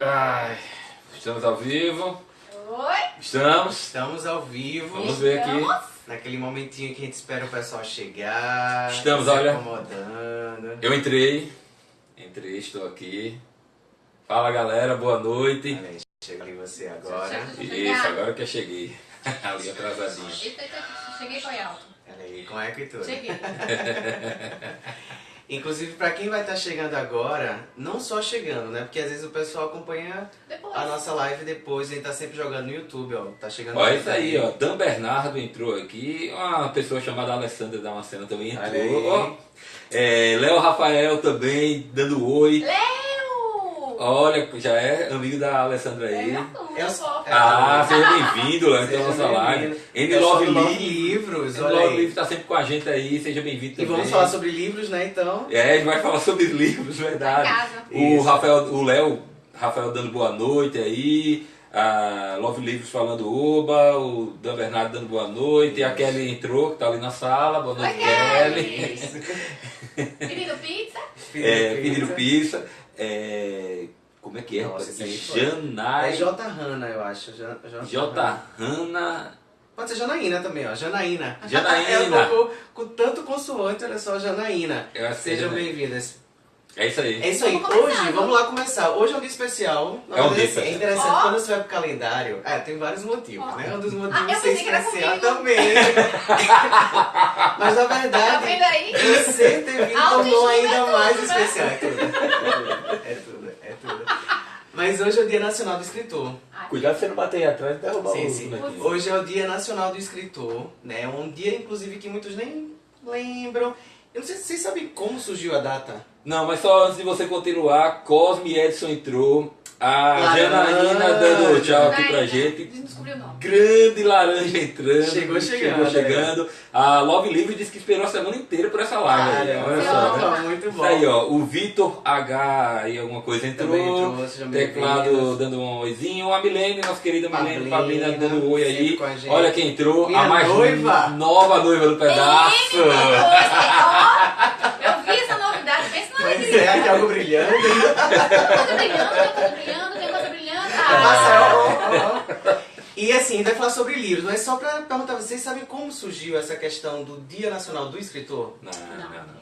Ai, estamos ao vivo. Oi? Estamos ao vivo. Vamos ver aqui. Naquele momentinho que a gente espera o pessoal chegar. Estamos, se olha. acomodando. Eu entrei, estou aqui. Fala galera, boa noite. Olha aí, chega ali você agora. Isso, agora que eu cheguei. Ali atrasadinho. Eita, cheguei foi alto. Olha aí, com eco e tudo. Cheguei. Inclusive, pra quem vai estar chegando agora, não só chegando, né? Porque às vezes o pessoal acompanha Depois. a nossa live depois, a gente tá sempre jogando no YouTube, ó. Tá chegando. Olha isso aí, ó. Dan Bernardo entrou aqui. Uma pessoa chamada Alessandra Damasceno também Olha aí. entrou. Léo Rafael também dando oi. Léo! Olha, já é amigo da Alessandra aí. Eu sou. Seja bem-vindo, Léo, então, Seja nossa live. bem-vindo. N Eu sou Love do Love Livros. Livros, N olha Love aí. Livros tá sempre com a gente aí, seja bem-vindo E também. vamos falar sobre livros, né, então? A gente vai falar sobre livros, verdade. Tá em casa. O Léo Rafael dando boa noite aí. A Love Livros falando oba, o Dan Bernardo dando boa noite, a Kelly entrou, que tá ali na sala, boa noite, Oi, Kelly. Pedindo pizza? Pedindo pizza. Como é que é? Nossa, isso aí foi. Janai. É J. Hanna, eu acho. J. Hanna. Pode ser Janaína também, ó. Janaína. Janaína. É com tanto consoante, olha só, Janaína. Eu acho que Sejam Janaína. bem-vindas. É isso aí. É isso aí. Vamos começar, Hoje, vamos lá começar. Hoje é um dia especial. Na É um verdade, dia assim, especial. É interessante, Ó. quando você vai pro calendário, tem vários motivos, né? Um dos motivos eu é ser pensei que era especial comigo. também. Mas na Tá verdade, vendo aí? você ter vindo Autoestima tornou é ainda tudo, mais né? especial. É tudo. Mas hoje é o Dia Nacional do Escritor. Cuidado pra você não bater aí atrás e derrubar Sim, o sim. bonequinho. Hoje é o Dia Nacional do Escritor, né? Um dia, inclusive, que muitos nem lembram. Eu não sei se vocês sabem como surgiu a data. Não, mas só antes de você continuar, Cosme Edson entrou. A Laranja. Janaína dando tchau aqui pra Ai, gente. Descobri o nome. Grande laranja entrando. Chegou chegando. A Love Livre disse que esperou a semana inteira por essa live. aí, olha só. Legal. Né? Muito bom. Isso aí, ó. O Vitor H e alguma coisa Também entrou. entrou, sejam Teclado bem-vindos. dando um oizinho. A Milene, nossa querida Milene Pablina, Pablina dando um oi sempre aí. com a gente. Olha quem entrou. Minha a mais noiva. nova noiva do pedaço. Eu vi essa novidade, pensa na Pois é, aqui algo brilhando. Tem coisa brilhando, tem coisa brilhando. E assim, a gente vai falar sobre livros, mas só pra perguntar, vocês sabem como surgiu essa questão do Dia Nacional do Escritor? Não.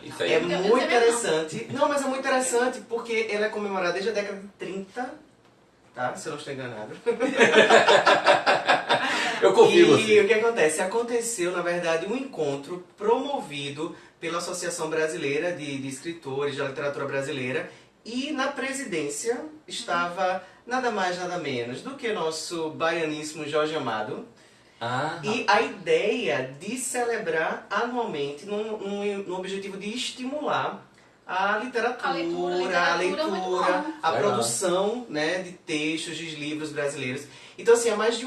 Isso aí É Eu muito também não. interessante. Não, mas é muito interessante porque ela é comemorada desde a década de 30, tá? Se eu não estou enganado. Eu confio em E você. o que acontece? Aconteceu, na verdade, um encontro promovido pela Associação Brasileira de Escritores da Literatura Brasileira, e na presidência estava nada mais, nada menos do que nosso baianíssimo Jorge Amado. E a ideia de celebrar anualmente num objetivo de estimular a literatura, A leitura, muito bom. a Legal. produção, né, de textos, de livros brasileiros. Então, assim, há mais de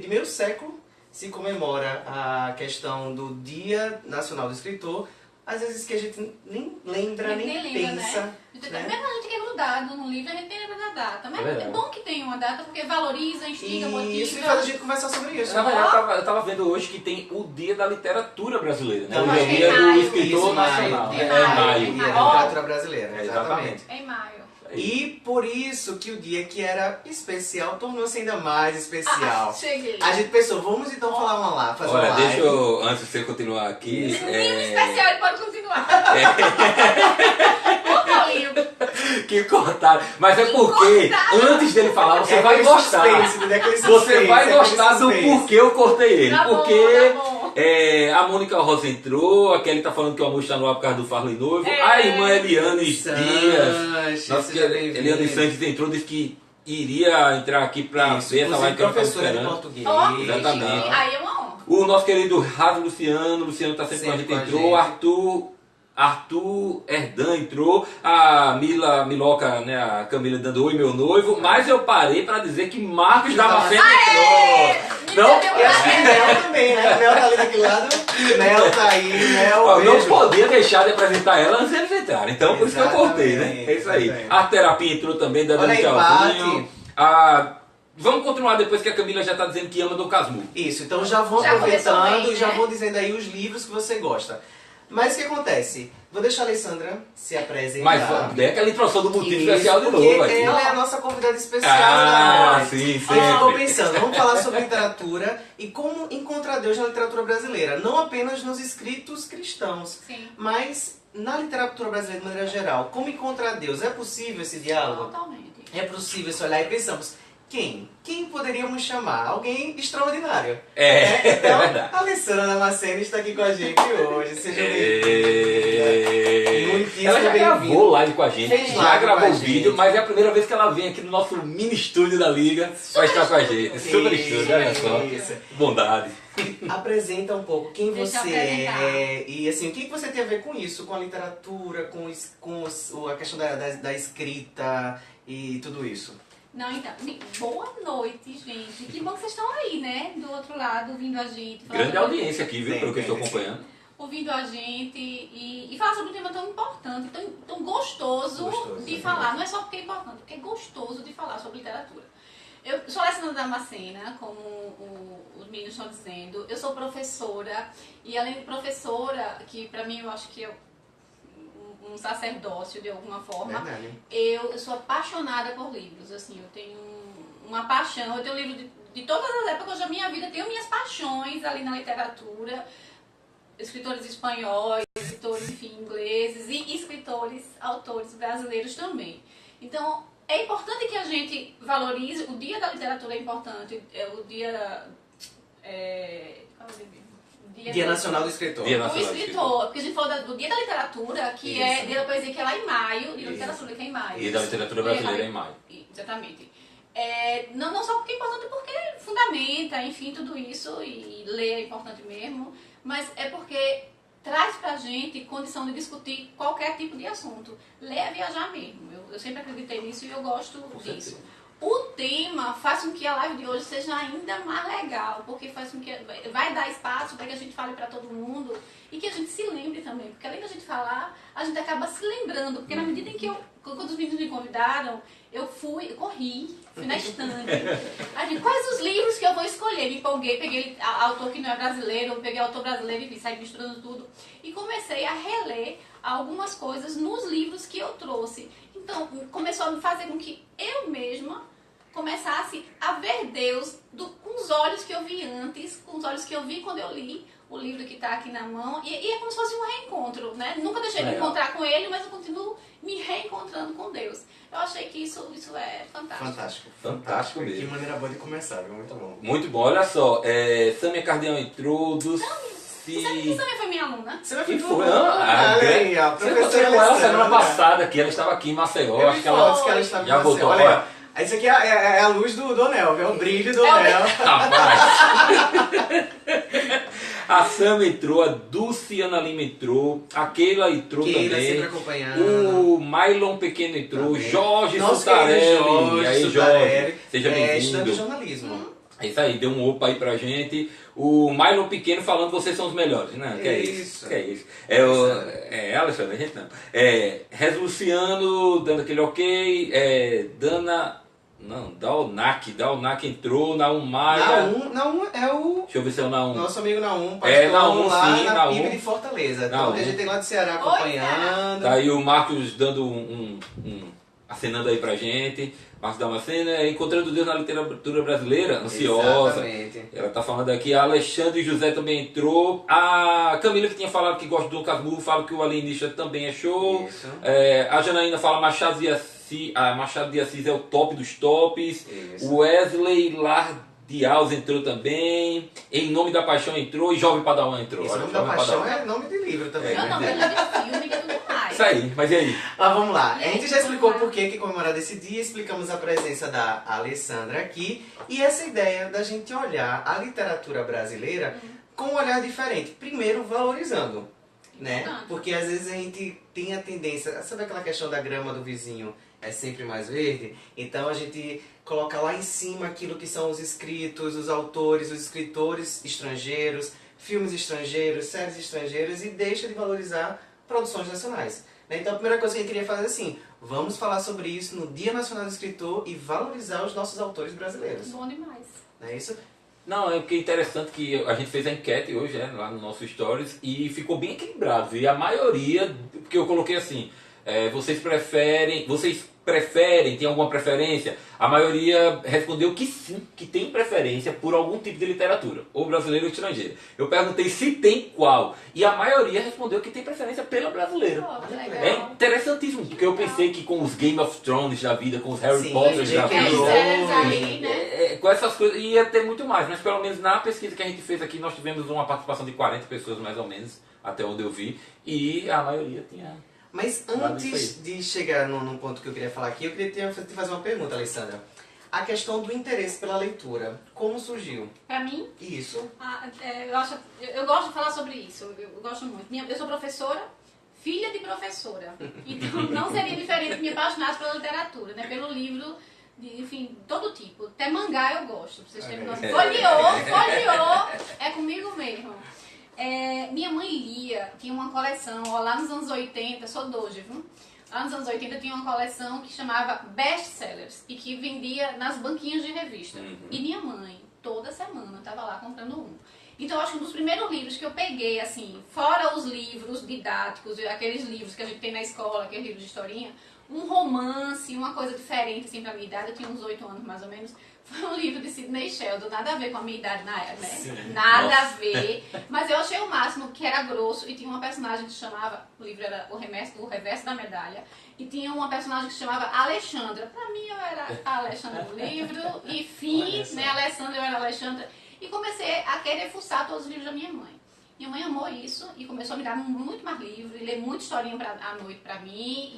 meio século se comemora a questão do Dia Nacional do Escritor, às vezes que a gente nem lembra, nem lembra, pensa. né? Né? Mesmo a gente que é grudado no livro, a gente nem lembra da data. Mas É é verdade. bom que tenha uma data, porque valoriza, instiga, E isso motiva. faz a gente conversar sobre isso. Na verdade, eu tava vendo hoje que tem o Dia da Literatura Brasileira, né? Também. Hoje é o Dia Em do maio. Escritor Isso, Nacional. Dia É da maio. Dia da Ó. Literatura Brasileira, É, exatamente. É em maio. E por isso que o dia que era especial tornou-se ainda mais especial. Cheguei. A gente pensou, vamos então falar uma lá, fazer Olha, uma live. deixa eu, antes de você continuar aqui. Especial, ele pode continuar. Ô, Paulinho. Que cortaram. Mas é porque, antes dele falar, você vai aquele gostar. suspense, né? Aquele Você suspense, vai aquele gostar do suspense. porquê eu cortei ele. Tá bom, Porque tá bom. a Mônica Rosa entrou, a Kelly tá falando que o amor está no ar por causa do Farley Noivo. É. A irmã Eliane Dias. Sanches, Nossa, seja bem-vindo. Eliane Sanches entrou, disse que iria entrar aqui pra Isso, ver essa live inclusive que eu tava professora de esperando. português. Ó, Exatamente. chique. Aí é uma honra. O nosso querido Raso Luciano tá sempre com a Sempre gente, com a entrou. gente. Arthur Herdan entrou, a Miloca, né, a Camila dando oi meu noivo, mas eu parei pra dizer que Marcos Damasceno entrou. Não, Menina, E acho que Mel também, né? Mel tá ali daquele lado. Mel tá aí, Mel, eu não beijo. podia deixar de apresentar ela antes deles entrarem, então por isso que eu cortei, né? Exatamente, É isso aí. exatamente. A terapia entrou também, dando Olha aí, tchauzinho. Pati. Vamos continuar depois que a Camila já tá dizendo que ama Dom Casmurro. Isso, então já vão Já começou aproveitando bem, e já né? vão dizendo aí os livros que você gosta. Mas o que acontece? Vou deixar a Alessandra se apresentar. Mas dê aquela introdução do motivo Isso, especial de porque novo. Aqui. ela é a nossa convidada especial Ah, da noite. sim, Aí sempre. ficou pensando, vamos falar sobre literatura e como encontrar Deus na literatura brasileira. Não apenas nos escritos cristãos, Sim. mas na literatura brasileira de maneira geral. Como encontrar Deus? É possível esse diálogo? Totalmente. É possível se olhar e pensamos, quem? Quem poderíamos chamar? Alguém extraordinário. Então, verdade. a Alessandra Damasceno está aqui com a gente hoje. Seja bem-vinda. Muitíssimo Ela já bem-vinda. gravou live com a gente, Fez já live gravou com a o vídeo, gente. mas é a primeira vez que ela vem aqui no nosso mini estúdio da Liga para estar com a gente. Super estúdio, olha só. Isso. Bondade. Apresenta um pouco quem Deixa eu você apresentar. é e assim, o que você tem a ver com isso, com a literatura, a questão da escrita e tudo isso. Não, então, boa noite, gente. Que bom que vocês estão aí, né? Do outro lado, ouvindo a gente. falando Grande sobre- audiência aqui, viu? Pelo que eu estou acompanhando. Ouvindo a gente e falar sobre um tema tão importante, tão gostoso de exatamente. falar. Não é só porque é importante, porque é gostoso de falar sobre literatura. Eu sou Alessandra Damascena, como os meninos estão dizendo. Eu sou professora e além de professora, que pra mim eu acho que é um sacerdócio de alguma forma, Verdade. eu sou apaixonada por livros. Assim, eu tenho uma paixão, eu tenho livro de todas as épocas da minha vida, tenho minhas paixões ali na literatura. Escritores espanhóis, escritores, enfim, ingleses e escritores, autores brasileiros também. Então, é importante que a gente valorize, o Dia da Literatura é importante, é o dia... qual é o dia? Dia Nacional do Escritor. Dia O Nacional do escritor, porque a gente falou do Dia da Literatura, que Isso. é Dia da Poesia, que é lá em maio, Dia da Isso. Literatura, que é em maio. E da literatura brasileira em maio. Exatamente. Não só porque é importante, porque fundamenta, enfim, tudo isso, e ler é importante mesmo, mas é porque traz pra gente condição de discutir qualquer tipo de assunto. Ler é viajar mesmo. Eu sempre acreditei nisso e eu gosto disso. O tema faz com que a live de hoje seja ainda mais legal, porque faz com que vai dar espaço para que a gente fale para todo mundo e que a gente se lembre também, porque além da gente falar, a gente acaba se lembrando, porque na medida em que quando os meninos me convidaram, eu corri, fui na estante. Aí, quais os livros que eu vou escolher? Me empolguei, peguei autor que não é brasileiro, eu peguei autor brasileiro e saí misturando tudo. E comecei a reler algumas coisas nos livros que eu trouxe. Então, começou a me fazer com que eu mesma começasse a ver Deus com os olhos que eu vi antes, com os olhos que eu vi quando eu li o livro que está aqui na mão. E é como se fosse um reencontro, né? Nunca deixei de encontrar com ele, mas eu continuo me reencontrando com Deus. Eu achei que isso é fantástico. Fantástico. Fantástico mesmo. Que maneira boa de começar, viu? Muito bom. Muito bom, olha só. Samia Cardeal entrou do... Você sabe que também foi minha aluna? Você vai Que ficar foi? Olha aí, ó. Você encontrou com ela semana passada aqui, ela estava aqui em Maceió. Eu Acho vi que ela fotos que ela estava já em voltou. Maceió. Olha, Olha, isso aqui é a luz do Onel, é o brilho do É o Onel. rapaz. A Sam entrou, a Dulciana Lima entrou, a Keila entrou Keila sempre também. acompanhando. O Mylon Pequeno entrou, Também. Jorge Nosso Sutarelli. querido Jorge Aí, Sutarelli, Jorge, seja estudante de bem-vindo. jornalismo. É isso aí, deu um opa aí pra gente. O Mylon Pequeno falando vocês são os melhores. Não, que é isso. Isso. Que é isso. Alexandre, a gente não. Rez Luciano dando aquele ok. Dana. Não, Dalnac entrou, Naum Maia. Naum é o Deixa eu ver se é o Naum. nosso amigo Naum, pastor É, Naum, lá sim, na Naum. PIB de Fortaleza. Então Naum. a gente tem lá do Ceará Oi, acompanhando. Tá aí o Marcos dando acenando aí pra gente. Marcos Damascena, encontrando Deus na literatura brasileira, ansiosa. Exatamente. Ela tá falando aqui, a Alexandre José também entrou. A Camila que tinha falado que gosta do Dom Casmurro, fala que o Alienista também é show. Isso. A Janaína fala Machado de Assis é o top dos tops. Isso. O Wesley Lardiaus entrou também. Em Nome da Paixão entrou e Jovem Padawan entrou. Esse Olha, nome da Jovem paixão Padawan. é nome de livro também. Não, né? não, de filme, que é tudo mais. Isso aí, mas e aí? Mas vamos lá. A gente já explicou por que comemorar esse dia, explicamos a presença da Alessandra aqui e essa ideia da gente olhar a literatura brasileira com um olhar diferente. Primeiro, valorizando, né? Importante. Porque às vezes a gente tem a tendência, sabe aquela questão da grama do vizinho é sempre mais verde? Então a gente coloca lá em cima aquilo que são os escritos, os autores, os escritores estrangeiros, filmes estrangeiros, séries estrangeiras e deixa de valorizar produções nacionais. Né? Então a primeira coisa que eu queria fazer é assim, vamos falar sobre isso no Dia Nacional do Escritor e valorizar os nossos autores brasileiros. Bom demais. Não é isso? Não, é porque é interessante que a gente fez a enquete hoje, lá no nosso Stories, e ficou bem equilibrado. E a maioria, porque eu coloquei assim, vocês preferem, tem alguma preferência? A maioria respondeu que sim, que tem preferência por algum tipo de literatura, ou brasileira ou estrangeira. Eu perguntei se tem qual, e a maioria respondeu que tem preferência pela brasileira. Pô, legal. É interessantíssimo, porque eu pensei que com os Game of Thrones da vida, com os Harry Potter da J.K. vida, séries aí, né? com essas coisas ia ter muito mais, mas pelo menos na pesquisa que a gente fez aqui nós tivemos uma participação de 40 pessoas mais ou menos, até onde eu vi, e a maioria tinha... Mas antes de chegar num ponto que eu queria falar aqui, eu queria te fazer uma pergunta, Alessandra. A questão do interesse pela leitura, como surgiu? Pra mim, Isso. eu gosto de falar sobre isso, eu gosto muito. Eu sou professora, filha de professora, então não seria diferente de me apaixonar pela literatura, né? Pelo livro, enfim, todo tipo. Até mangá eu gosto, pra vocês terem noção. Folheou, é comigo mesmo. Minha mãe lia, tinha uma coleção, lá nos anos 80, sou doge, viu? Lá nos anos 80 tinha uma coleção que chamava Best Sellers e que vendia nas banquinhas de revista. E minha mãe, toda semana, estava lá comprando um. Então, eu acho que um dos primeiros livros que eu peguei, assim, fora os livros didáticos, aqueles livros que a gente tem na escola, aqueles livros de historinha, um romance, uma coisa diferente, assim, pra minha idade, eu tinha uns 8 anos mais ou menos, foi um livro de Sidney Sheldon, nada a ver com a minha idade na época, né? Sim. Nada a ver, mas eu achei o máximo, que era grosso e tinha uma personagem que se chamava, o livro era o reverso da medalha, e tinha uma personagem que se chamava Alexandra. Pra mim eu era a Alexandra do livro, e fim, né, Alessandra, eu era a Alexandra, e comecei a querer fuçar todos os livros da minha mãe. Minha mãe amou isso e começou a me dar muito mais livro, e ler muita historinha à noite pra mim,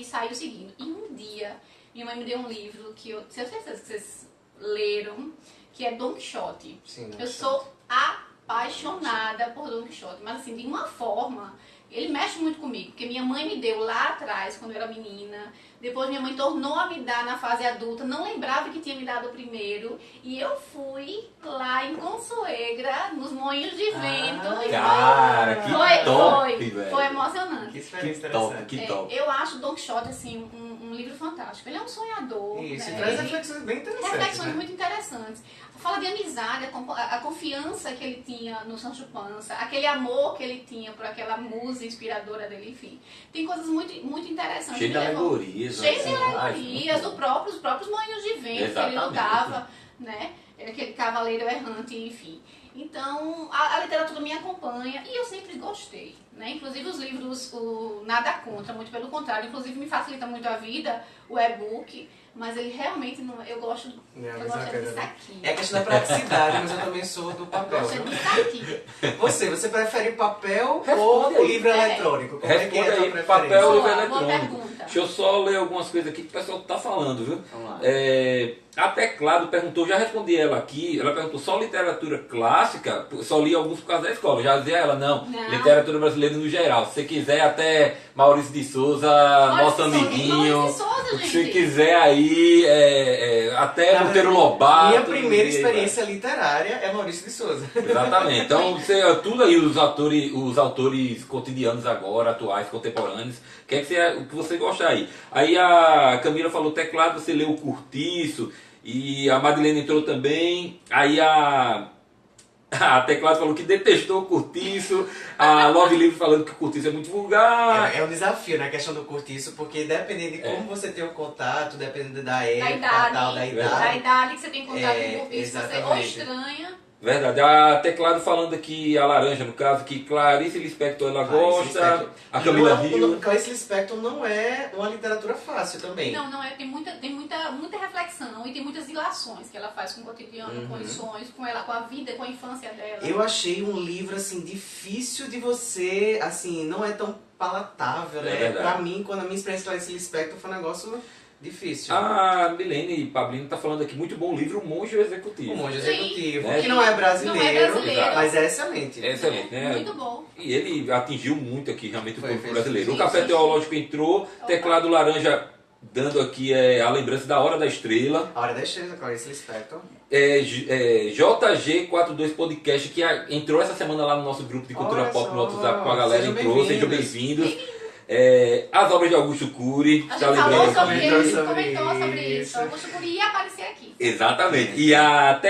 e saiu seguindo. E um dia, minha mãe me deu um livro que eu tenho certeza que vocês leram, que é Don Quixote. Sim, eu sou apaixonada por Don Quixote, mas assim, de uma forma, ele mexe muito comigo, porque minha mãe me deu lá atrás, quando eu era menina, depois minha mãe tornou a me dar na fase adulta, não lembrava que tinha me dado o primeiro, e eu fui lá em Consuegra, nos Moinhos de Vento, e Cara, que top, velho. foi emocionante. Que experiência Que top, interessante. que top. Eu acho Don Quixote, assim, um livro fantástico. Ele é um sonhador. Isso, né? e traz Ele- reflexões bem interessantes. reflexões né? muito interessantes. Fala de amizade, a confiança que ele tinha no Sancho Panza, aquele amor que ele tinha por aquela musa inspiradora dele, enfim. Tem coisas muito, muito interessantes. Cheio de Me levou- alegorias. Cheio de né? alegorias, os próprios moinhos de vento que ele Exatamente. lutava, né? Aquele cavaleiro errante, enfim. Então, a literatura me acompanha e eu sempre gostei, né? Inclusive os livros, nada contra, muito pelo contrário. Inclusive me facilita muito a vida, o e-book, mas ele realmente não, eu gosto disso aqui. É questão da praticidade, mas eu também sou do papel. Gosto Viu? disso aqui. Você prefere papel Responde ou aí. livro eletrônico? Como é que é a Responda tua aí, preferência? papel ou livro Boa eletrônico. pergunta. Deixa eu só ler algumas coisas aqui que o pessoal tá falando, viu? Vamos lá. A Teclado perguntou, já respondi ela aqui, ela perguntou só literatura clássica, só li alguns por causa da escola. Já dizia ela, não, Não. literatura brasileira no geral. Se você quiser até Maurício de Souza, nosso amiguinho. Maurício de Souza, Se gente. você quiser aí, até Monteiro Lobato. Minha primeira e- experiência literária é Maurício de Souza. Exatamente. Então, você, tudo aí, os autores cotidianos agora, atuais, contemporâneos, o que você gosta aí? Aí a Camila falou teclado, você leu o Curtiço, e a Madeleine entrou também, aí a Teclado falou que detestou o Curtiço, a Love Livre falando que o Curtiço é muito vulgar. É um desafio, né, a questão do curtiço, porque dependendo de como você tem o contato, dependendo da Da época, idade, tal, da da idade. idade que você tem contato É, com o corpista, você ou exatamente. estranha. Verdade. A Teclado falando aqui, a Laranja no caso, que Clarice Lispector ela Clarice gosta, Lispector. a Camila E Rio. Clarice Lispector não é uma literatura fácil também. Não é, tem muita reflexão e tem muitas ilações que ela faz com o cotidiano, com os sonhos, com ela, com a vida, com a infância dela. Eu achei um livro, assim, difícil de você, assim, não é tão palatável, né? verdade. Pra mim, quando a minha experiência com Clarice Lispector foi um negócio difícil. A Milene Pablino tá falando aqui, muito bom livro, O Monge Executivo. O Monge Sim. Executivo, É. que não é brasileiro, Não é brasileiro. mas é excelente. É excelente, né? Muito bom. E ele atingiu muito aqui, realmente, o Foi, público fez brasileiro. O sucesso. Café Teológico entrou, Teclado Laranja dando aqui a lembrança da Hora da Estrela. A Hora da Estrela, Clarice Lispector. JG42 Podcast, que entrou essa semana lá no nosso grupo de cultura Olha pop só, no WhatsApp com a galera, sejam entrou, sejam bem-vindos. bem-vindos. As obras de Augusto Cury, A tá gente falou lembrando? sobre Comentou isso, sobre comentou sobre isso. isso. Augusto Cury ia aparecer aqui. Exatamente. E a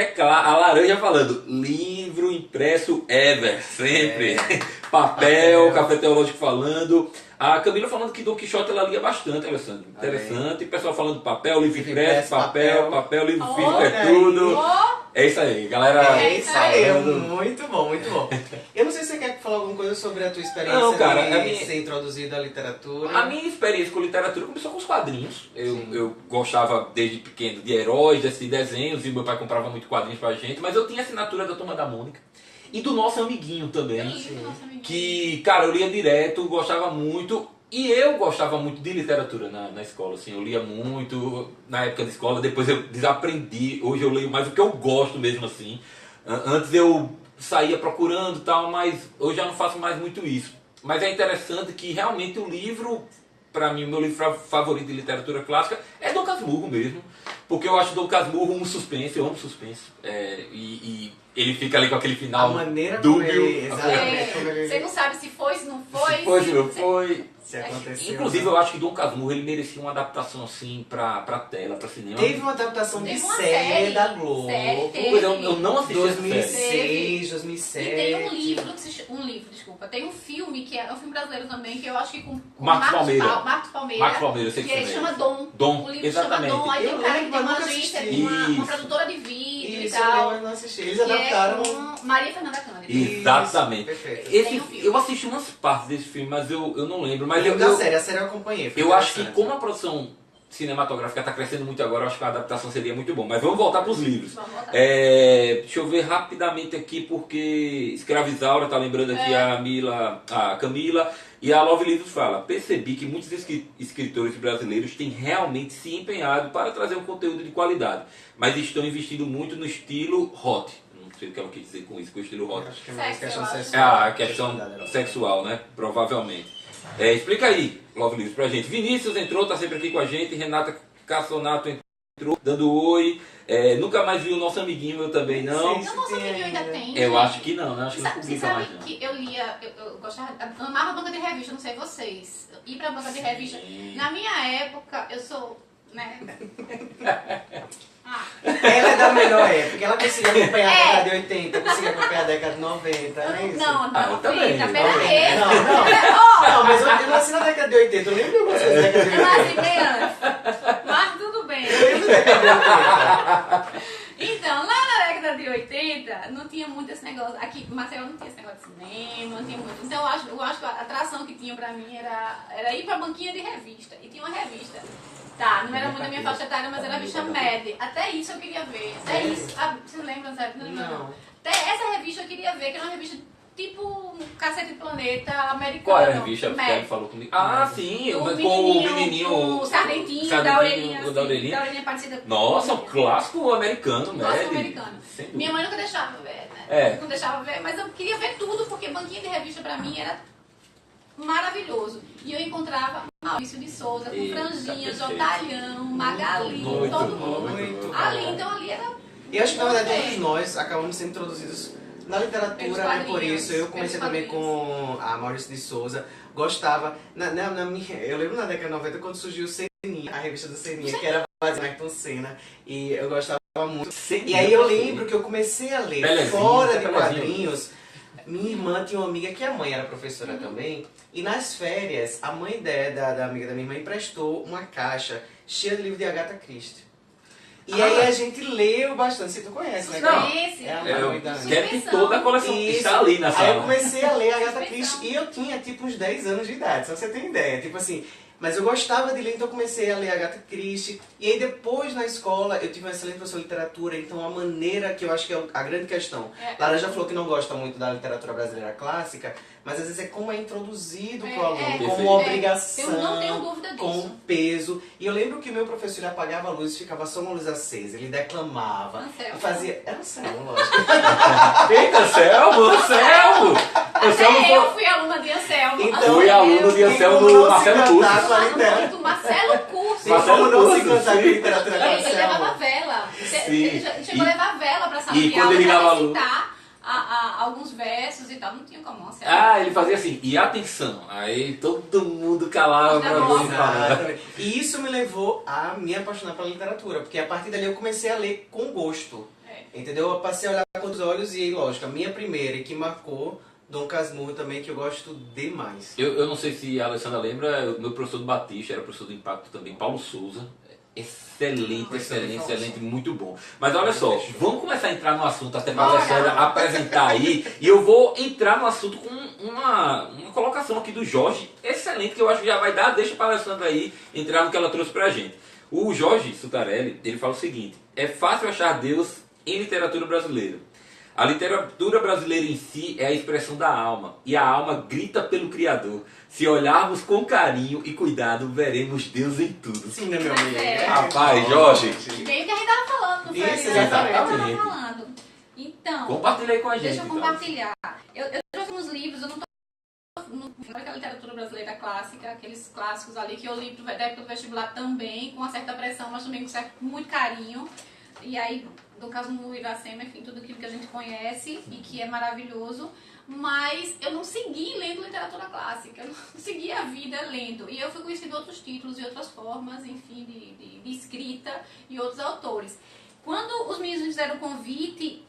Laranja falando, livro impresso ever, sempre. Papel, Café Teológico falando. A Camila falando que Dom Quixote ela lia bastante, Alessandro. Interessante. E o pessoal falando papel, livro impresso, papel, livro físico, Olha é tudo. Oh, É isso aí, galera. É isso aí, é falando. muito bom, muito bom. Eu não sei se você quer falar alguma coisa sobre a tua experiência Não, cara, de a minha- ser introduzido à literatura. A minha experiência com literatura começou com os quadrinhos. Eu gostava desde pequeno de heróis, de desenhos, e meu pai comprava muito quadrinhos pra gente, mas eu tinha assinatura da Turma da Mônica e do nosso amiguinho também. eu li do nosso amiguinho. Que, cara, eu lia direto, gostava muito. E eu gostava muito de literatura na escola, assim, eu lia muito na época da escola, depois eu desaprendi, hoje eu leio mais o que eu gosto mesmo, assim. Antes eu saía procurando e tal, mas hoje já não faço mais muito isso. Mas é interessante que realmente o livro, pra mim, o meu livro favorito de literatura clássica é Dom Casmurro mesmo, porque eu acho Dom Casmurro um suspense, eu amo suspense, e ele fica ali com aquele A final maneira como dúbio. ele... Exatamente, como ele... Você não sabe se foi, se não foi. Se foi, se não se- foi. Se aconteceu. Inclusive, eu acho que Dom Casmurro ele merecia uma adaptação assim pra tela, pra cinema. Teve uma adaptação de Teve uma série da Globo. Série, teve. Pois eu não assisti essa série. 2006, E 2007. tem um livro, tem um filme, que é um filme brasileiro também, que eu acho que com Marcos Palmeira. Marcos Palmeira. Marcos Palmeira, eu sei que que ele também. chama Dom. Dom, O livro exatamente. chama Dom, aí tem Eu um cara que lembro, tem uma mas nunca agência, assisti. uma Isso. produtora de vídeo Isso, e tal. eu não assisti. Eles Que adaptaram... é com Maria Fernanda Cândido. Isso, Exatamente. perfeito. Tem um filme. Eu assisti umas partes desse filme, mas eu não lembro. Mas Eu eu, da série, a série eu acompanhei. foi eu acho que interessante. como a produção cinematográfica está crescendo muito agora, eu acho que a adaptação seria muito bom. Mas vamos voltar para os livros. Vamos voltar. Deixa eu ver rapidamente aqui, porque Escravizaura tá lembrando aqui a Camila, e a Love Livros fala: percebi que muitos escritores brasileiros têm realmente se empenhado para trazer um conteúdo de qualidade, mas estão investindo muito no estilo hot. Não sei o que ela quis dizer com isso, com o estilo hot. Acho que é mais Sexo, questão eu acho. sexual. A questão sexual, né? Provavelmente. Explica aí, Love Livros, pra gente. Vinícius entrou, tá sempre aqui com a gente. Renata Cassonato entrou, dando oi. Nunca mais vi o nosso amiguinho, eu também não. Sim. Eu não sei se ainda tem. Eu gente. acho que não, né? Acho que não Você publica sabe mais não. que eu lia, eu gostava, amava banca de revista, não sei vocês. Ir pra banca de revista. Na minha época, eu sou, né? Ela é da melhor época, ela conseguia acompanhar É. a década de 80, conseguia acompanhar a década de 90, não é isso? Não, Ah, eu também, pera também. aí. Não, mas eu nasci na década de 80, eu lembro algumas coisas da década de Eu 80. nasci bem antes. Mas tudo bem. Eu lembro da década de 80. Então, lá na década de 80, não tinha muito esse negócio. Aqui em Maceió não tinha esse negócio de cinema, não tinha muito. Então, eu acho que a atração que tinha pra mim era ir pra banquinha de revista. E tinha uma revista. Tá, não era muito da minha faixa etária, mas era a revista Mad. Até isso eu queria ver. Até isso. Ah, vocês lembram, sabe? Não. Até essa revista eu queria ver, que era uma revista tipo Cacete Planeta americano. Qual era a revista que Mad. você falou comigo? Ah, sim, Do com o menininho. o sardentinho, da orelhinha. o da orelhinha. Da orelhinha parecida com Nossa, um a orelhinha. clássico americano, né? Clássico americano. Sem dúvida. Minha mãe nunca deixava ver, né? É. Não deixava ver, mas eu queria ver tudo, porque banquinha de revista pra mim era maravilhoso. E eu encontrava Maurício de Souza, com Eita, franjinha, perfeito. Jotalhão, Magali, Muito todo bom, mundo. muito bom. Ali, então ali era... E acho que na verdade todos nós acabamos sendo introduzidos na Pelos literatura, né? Por quadrinhos, isso eu comecei pelos também com a Maurício de Souza, gostava, eu lembro na década de 90 quando surgiu o Ceninha, a revista do Ceninha, que era baseada em Ayrton Senna, e eu gostava muito. E aí eu lembro que eu comecei a ler Pelezinho, fora de Pelezinho. quadrinhos. Minha irmã tinha uma amiga que a mãe era professora também, e nas férias a mãe da amiga da minha irmã emprestou uma caixa cheia de livros de Agatha Christie. E aí a gente leu bastante, se tu conhece, né? Não. Carol? Conhece? É a Eu mãe da Ana. quero que toda a coleção Isso. está ali na Aí eu sala. comecei a ler Agatha Inspeção. Christie e eu tinha tipo uns 10 anos de idade, só pra você ter ideia. Tipo assim, mas eu gostava de ler, então eu comecei a ler Agatha Christie. E aí depois na escola eu tive uma excelente professora de literatura, então a maneira que eu acho que é a grande questão. Lara já falou que não gosta muito da literatura brasileira clássica, mas às vezes é como é introduzido pro aluno, como perfeito. obrigação, Eu não tenho dúvida disso. com peso. E eu lembro que o meu professor ele apagava a luz e ficava só uma luz acesa, ele declamava. Anselmo. E fazia. Era Anselmo, lógico. Eita, Anselmo! Anselmo! Anselmo Até eu foi... fui aluna de Anselmo. Então, Fui aluno de Anselmo Como do não se Marcelo cantar Curso. com a literatura. Muito, Marcelo Curso. Marcelo Como não se Curso, cantar com sim. literatura com Ele levava Anselmo? vela. Sim. Ele chegou a levar vela pra sala E de quando aula ele pra ligava a luz? recitar alguns versos e tal. Não tinha como. Anselmo Ele fazia assim, e atenção. Aí todo mundo calava pra ver ele falar. Exatamente. E isso me levou a me apaixonar pela literatura, porque a partir dali eu comecei a ler com gosto. Entendeu? Eu passei a olhar com os olhos e, lógico, a minha primeira e que marcou, Dom Casmurro também, que eu gosto demais. Eu não sei se a Alessandra lembra, o meu professor do Batista era professor do Impacto também, Paulo Souza. Excelente, excelente, muito bom. Mas olha só, vamos começar a entrar no assunto até para a Alessandra apresentar aí. E eu vou entrar no assunto com uma colocação aqui do Jorge, excelente, que eu acho que já vai dar deixa para a Alessandra aí entrar no que ela trouxe pra gente. O Jorge Sutarelli, ele fala o seguinte: é fácil achar Deus em literatura brasileira. A literatura brasileira em si é a expressão da alma, e a alma grita pelo Criador. Se olharmos com carinho e cuidado, veremos Deus em tudo. Sim, né, meu amigo? Rapaz, Jorge. Bem o que a gente tava falando, não foi? Isso, exatamente. Falando. Então, Compartilha aí com a gente. deixa eu então. compartilhar. Eu trouxe uns livros, eu não tô aquela literatura brasileira clássica, aqueles clássicos ali que eu li da época do vestibular também, com uma certa pressão, mas também com muito carinho. E aí, no caso do Iracema, enfim, tudo aquilo que a gente conhece e que é maravilhoso. Mas eu não segui lendo literatura clássica, eu não segui a vida lendo. E eu fui conhecendo outros títulos e outras formas, enfim, de escrita e outros autores. Quando os meninos me fizeram o convite,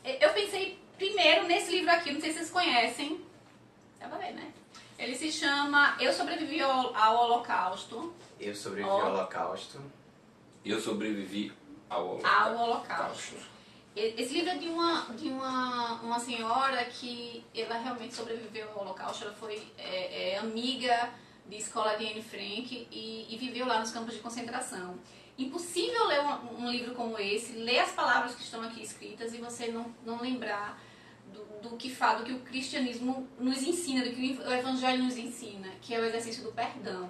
eu pensei primeiro nesse livro aqui, não sei se vocês conhecem. Dá pra ver, né? Ele se chama Eu Sobrevivi ao Holocausto. Eu sobrevivi ao Holocausto. Eu sobrevivi ao Holocausto. Esse livro é de uma senhora que ela realmente sobreviveu ao Holocausto. Ela foi amiga de escola de Anne Frank e viveu lá nos campos de concentração. Impossível ler um livro como esse, ler as palavras que estão aqui escritas e você não lembrar do que fala, do que o cristianismo nos ensina, do que o evangelho nos ensina, que é o exercício do perdão.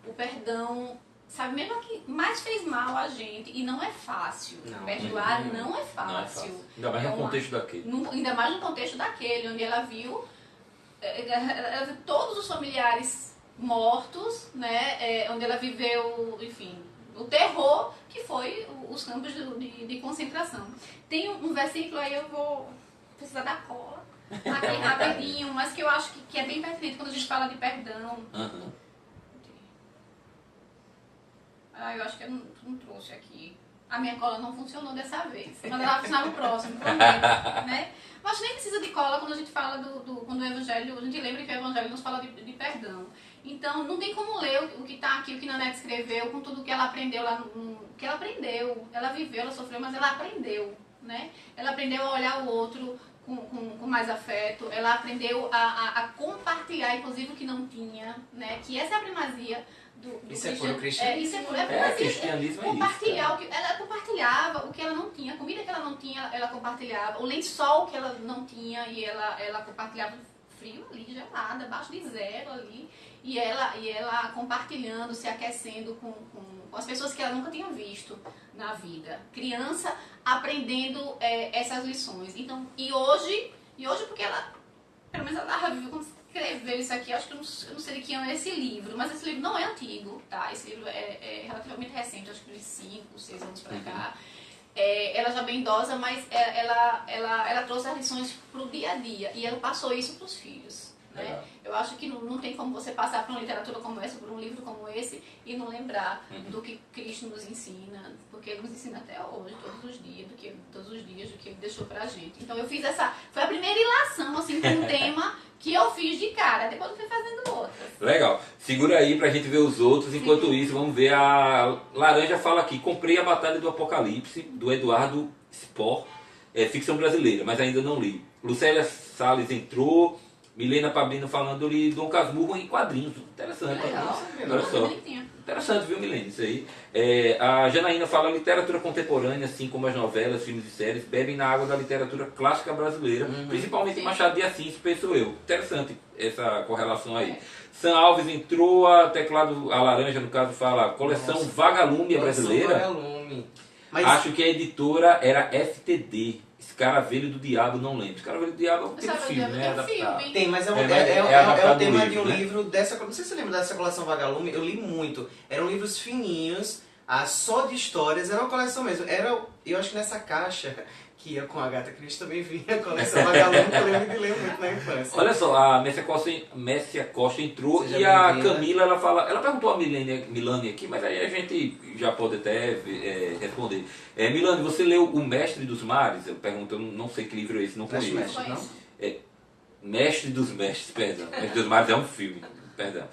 O perdão, sabe, mesmo que mais fez mal a gente, e não é fácil. Perdoar não é fácil. Ainda mais no contexto daquele. Ainda mais no contexto daquele, onde ela viu todos os familiares mortos, né, onde ela viveu, enfim, o terror que foi os campos de concentração. Tem um versículo aí, eu vou precisar da cola aqui rapidinho, mas que eu acho que é bem pertinente quando a gente fala de perdão. Eu acho que eu não trouxe aqui. A minha cola não funcionou dessa vez, mas ela vai funcionar no próximo, prometo, né? Mas nem precisa de cola quando a gente fala quando o Evangelho, a gente lembra que o Evangelho nos fala de perdão. Então, não tem como ler o que está aqui, o que Nanete escreveu, com tudo que ela aprendeu lá, que ela aprendeu. Ela viveu, ela sofreu, mas ela aprendeu, né? Ela aprendeu a olhar o outro com mais afeto, ela aprendeu a compartilhar, inclusive, o que não tinha, né? Que essa é a primazia do isso é puro cristianismo. Isso é puro cristianismo é compartilhar isso. Ela compartilhava o que ela não tinha, a comida que ela não tinha, ela compartilhava, o lençol que ela não tinha e ela compartilhava frio ali, gelado, abaixo de zero ali, e ela compartilhando, se aquecendo com as pessoas que ela nunca tinha visto na vida. Criança aprendendo essas lições. Então, e hoje porque ela, pelo menos ela estava viva quando escreveu isso aqui, acho que eu não sei de que ano é esse livro, mas esse livro não é antigo, tá? Esse livro é relativamente recente, acho que de 5, 6 anos pra cá. Ela já bem idosa, mas ela trouxe as lições pro dia a dia e ela passou isso pros filhos. Né? Eu acho que não tem como você passar por uma literatura como essa, por um livro como esse e não lembrar do que Cristo nos ensina, porque Ele nos ensina até hoje, todos os dias, do que Ele deixou pra gente. Então eu fiz foi a primeira ilação, assim, com um tema que eu fiz de cara, depois eu fui fazendo outras. Legal. Segura aí pra gente ver os outros. Enquanto isso, vamos ver a Laranja fala aqui. Comprei a Batalha do Apocalipse, do Eduardo Spohr, ficção brasileira, mas ainda não li. Lucélia Salles entrou. Milena Pablino falando de Dom Casmurro em quadrinhos. Interessante. Legal. Olha só. Interessante, viu, Milena? Isso aí. A Janaína fala: literatura contemporânea, assim como as novelas, filmes e séries, bebem na água da literatura clássica brasileira, principalmente Machado de Assis, penso eu. Interessante essa correlação aí. Sam Alves entrou, a Laranja, no caso, fala: coleção Vagalume brasileira. Vagalume. Mas... Acho que a editora era FTD. Escaravelho do Diabo, não lembro. Escaravelho do Diabo tem um filme, né? Tem, mas é o tema de um livro dessa... Não sei se você lembra dessa coleção Vagalume, eu li muito. Eram livros fininhos, Só de histórias, era uma coleção mesmo. Eu acho que nessa caixa que ia com a Agatha Christie também vinha a coleção Vagalume, que eu lembro de ler muito na infância. Olha só, a Messia Costa entrou Você já e a viu, né? Camila, ela perguntou a Milane aqui, mas aí a gente já pode até responder. Milane, você leu O Mestre dos Mares? Eu pergunto, eu não sei que livro é esse, não conheço. Mestre, não? Mestre dos Mestres, perdão. Mestre dos Mares é um filme, perdão.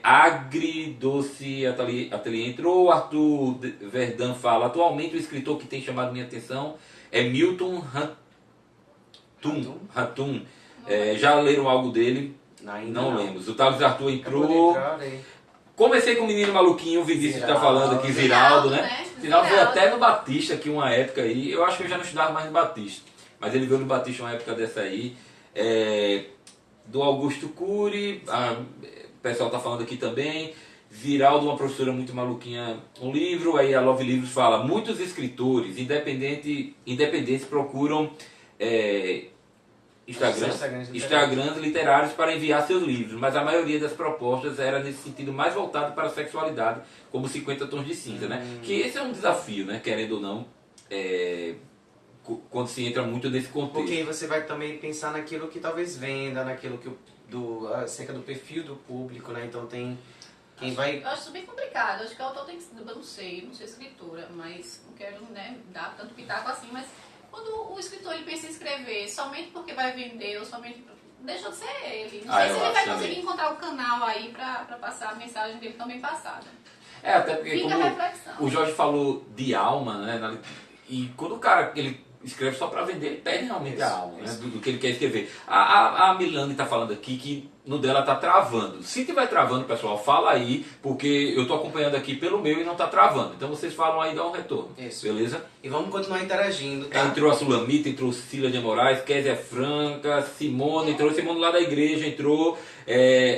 Agridoce Ateliê entrou, Arthur Verdun fala, atualmente o escritor que tem chamado minha atenção é Milton Ratum. Já leram algo dele? Não lemos. O Thales Arthur entrou. Comecei com o Menino Maluquinho, o Vinícius está falando aqui, Ziraldo, né? Ziraldo veio até no Batista aqui uma época aí. Eu acho que eu já não estudava mais no Batista. Mas ele veio no Batista uma época dessa aí. Do Augusto Cury, o pessoal está falando aqui também. Ziraldo, uma professora muito maluquinha, um livro. Aí a Love Livros fala, muitos escritores independentes procuram Instagrams literários para enviar seus livros, mas a maioria das propostas era nesse sentido mais voltado para a sexualidade, como 50 Tons de Cinza, né? Que esse é um desafio, né? Querendo ou não, quando se entra muito nesse contexto. Porque você vai também pensar naquilo que talvez venda, naquilo que acerca do perfil do público, né? Então tem quem vai... Eu acho isso bem complicado. Acho que o autor tem que... Eu não sei escritora, mas não quero, né, dar tanto pitaco assim, mas quando o escritor ele pensa em escrever somente porque vai vender ou somente... Deixa de ser ele. Não sei se ele vai conseguir encontrar o canal aí pra passar a mensagem dele tão bem passada. Até porque Fica como a reflexão. o Jorge falou de alma, né? E quando o cara ele escreve só para vender, ele perde realmente a alma, né, do que ele quer escrever. A Milane está falando aqui que no dela está travando. Se tiver travando, pessoal, fala aí, porque eu estou acompanhando aqui pelo meu e não está travando. Então vocês falam aí e dão um retorno. Isso. Beleza? E vamos continuar interagindo, tá? Entrou a Sulamita, entrou Cília de Moraes, Kézia Franca, Simone, entrou Simone lá da igreja, entrou.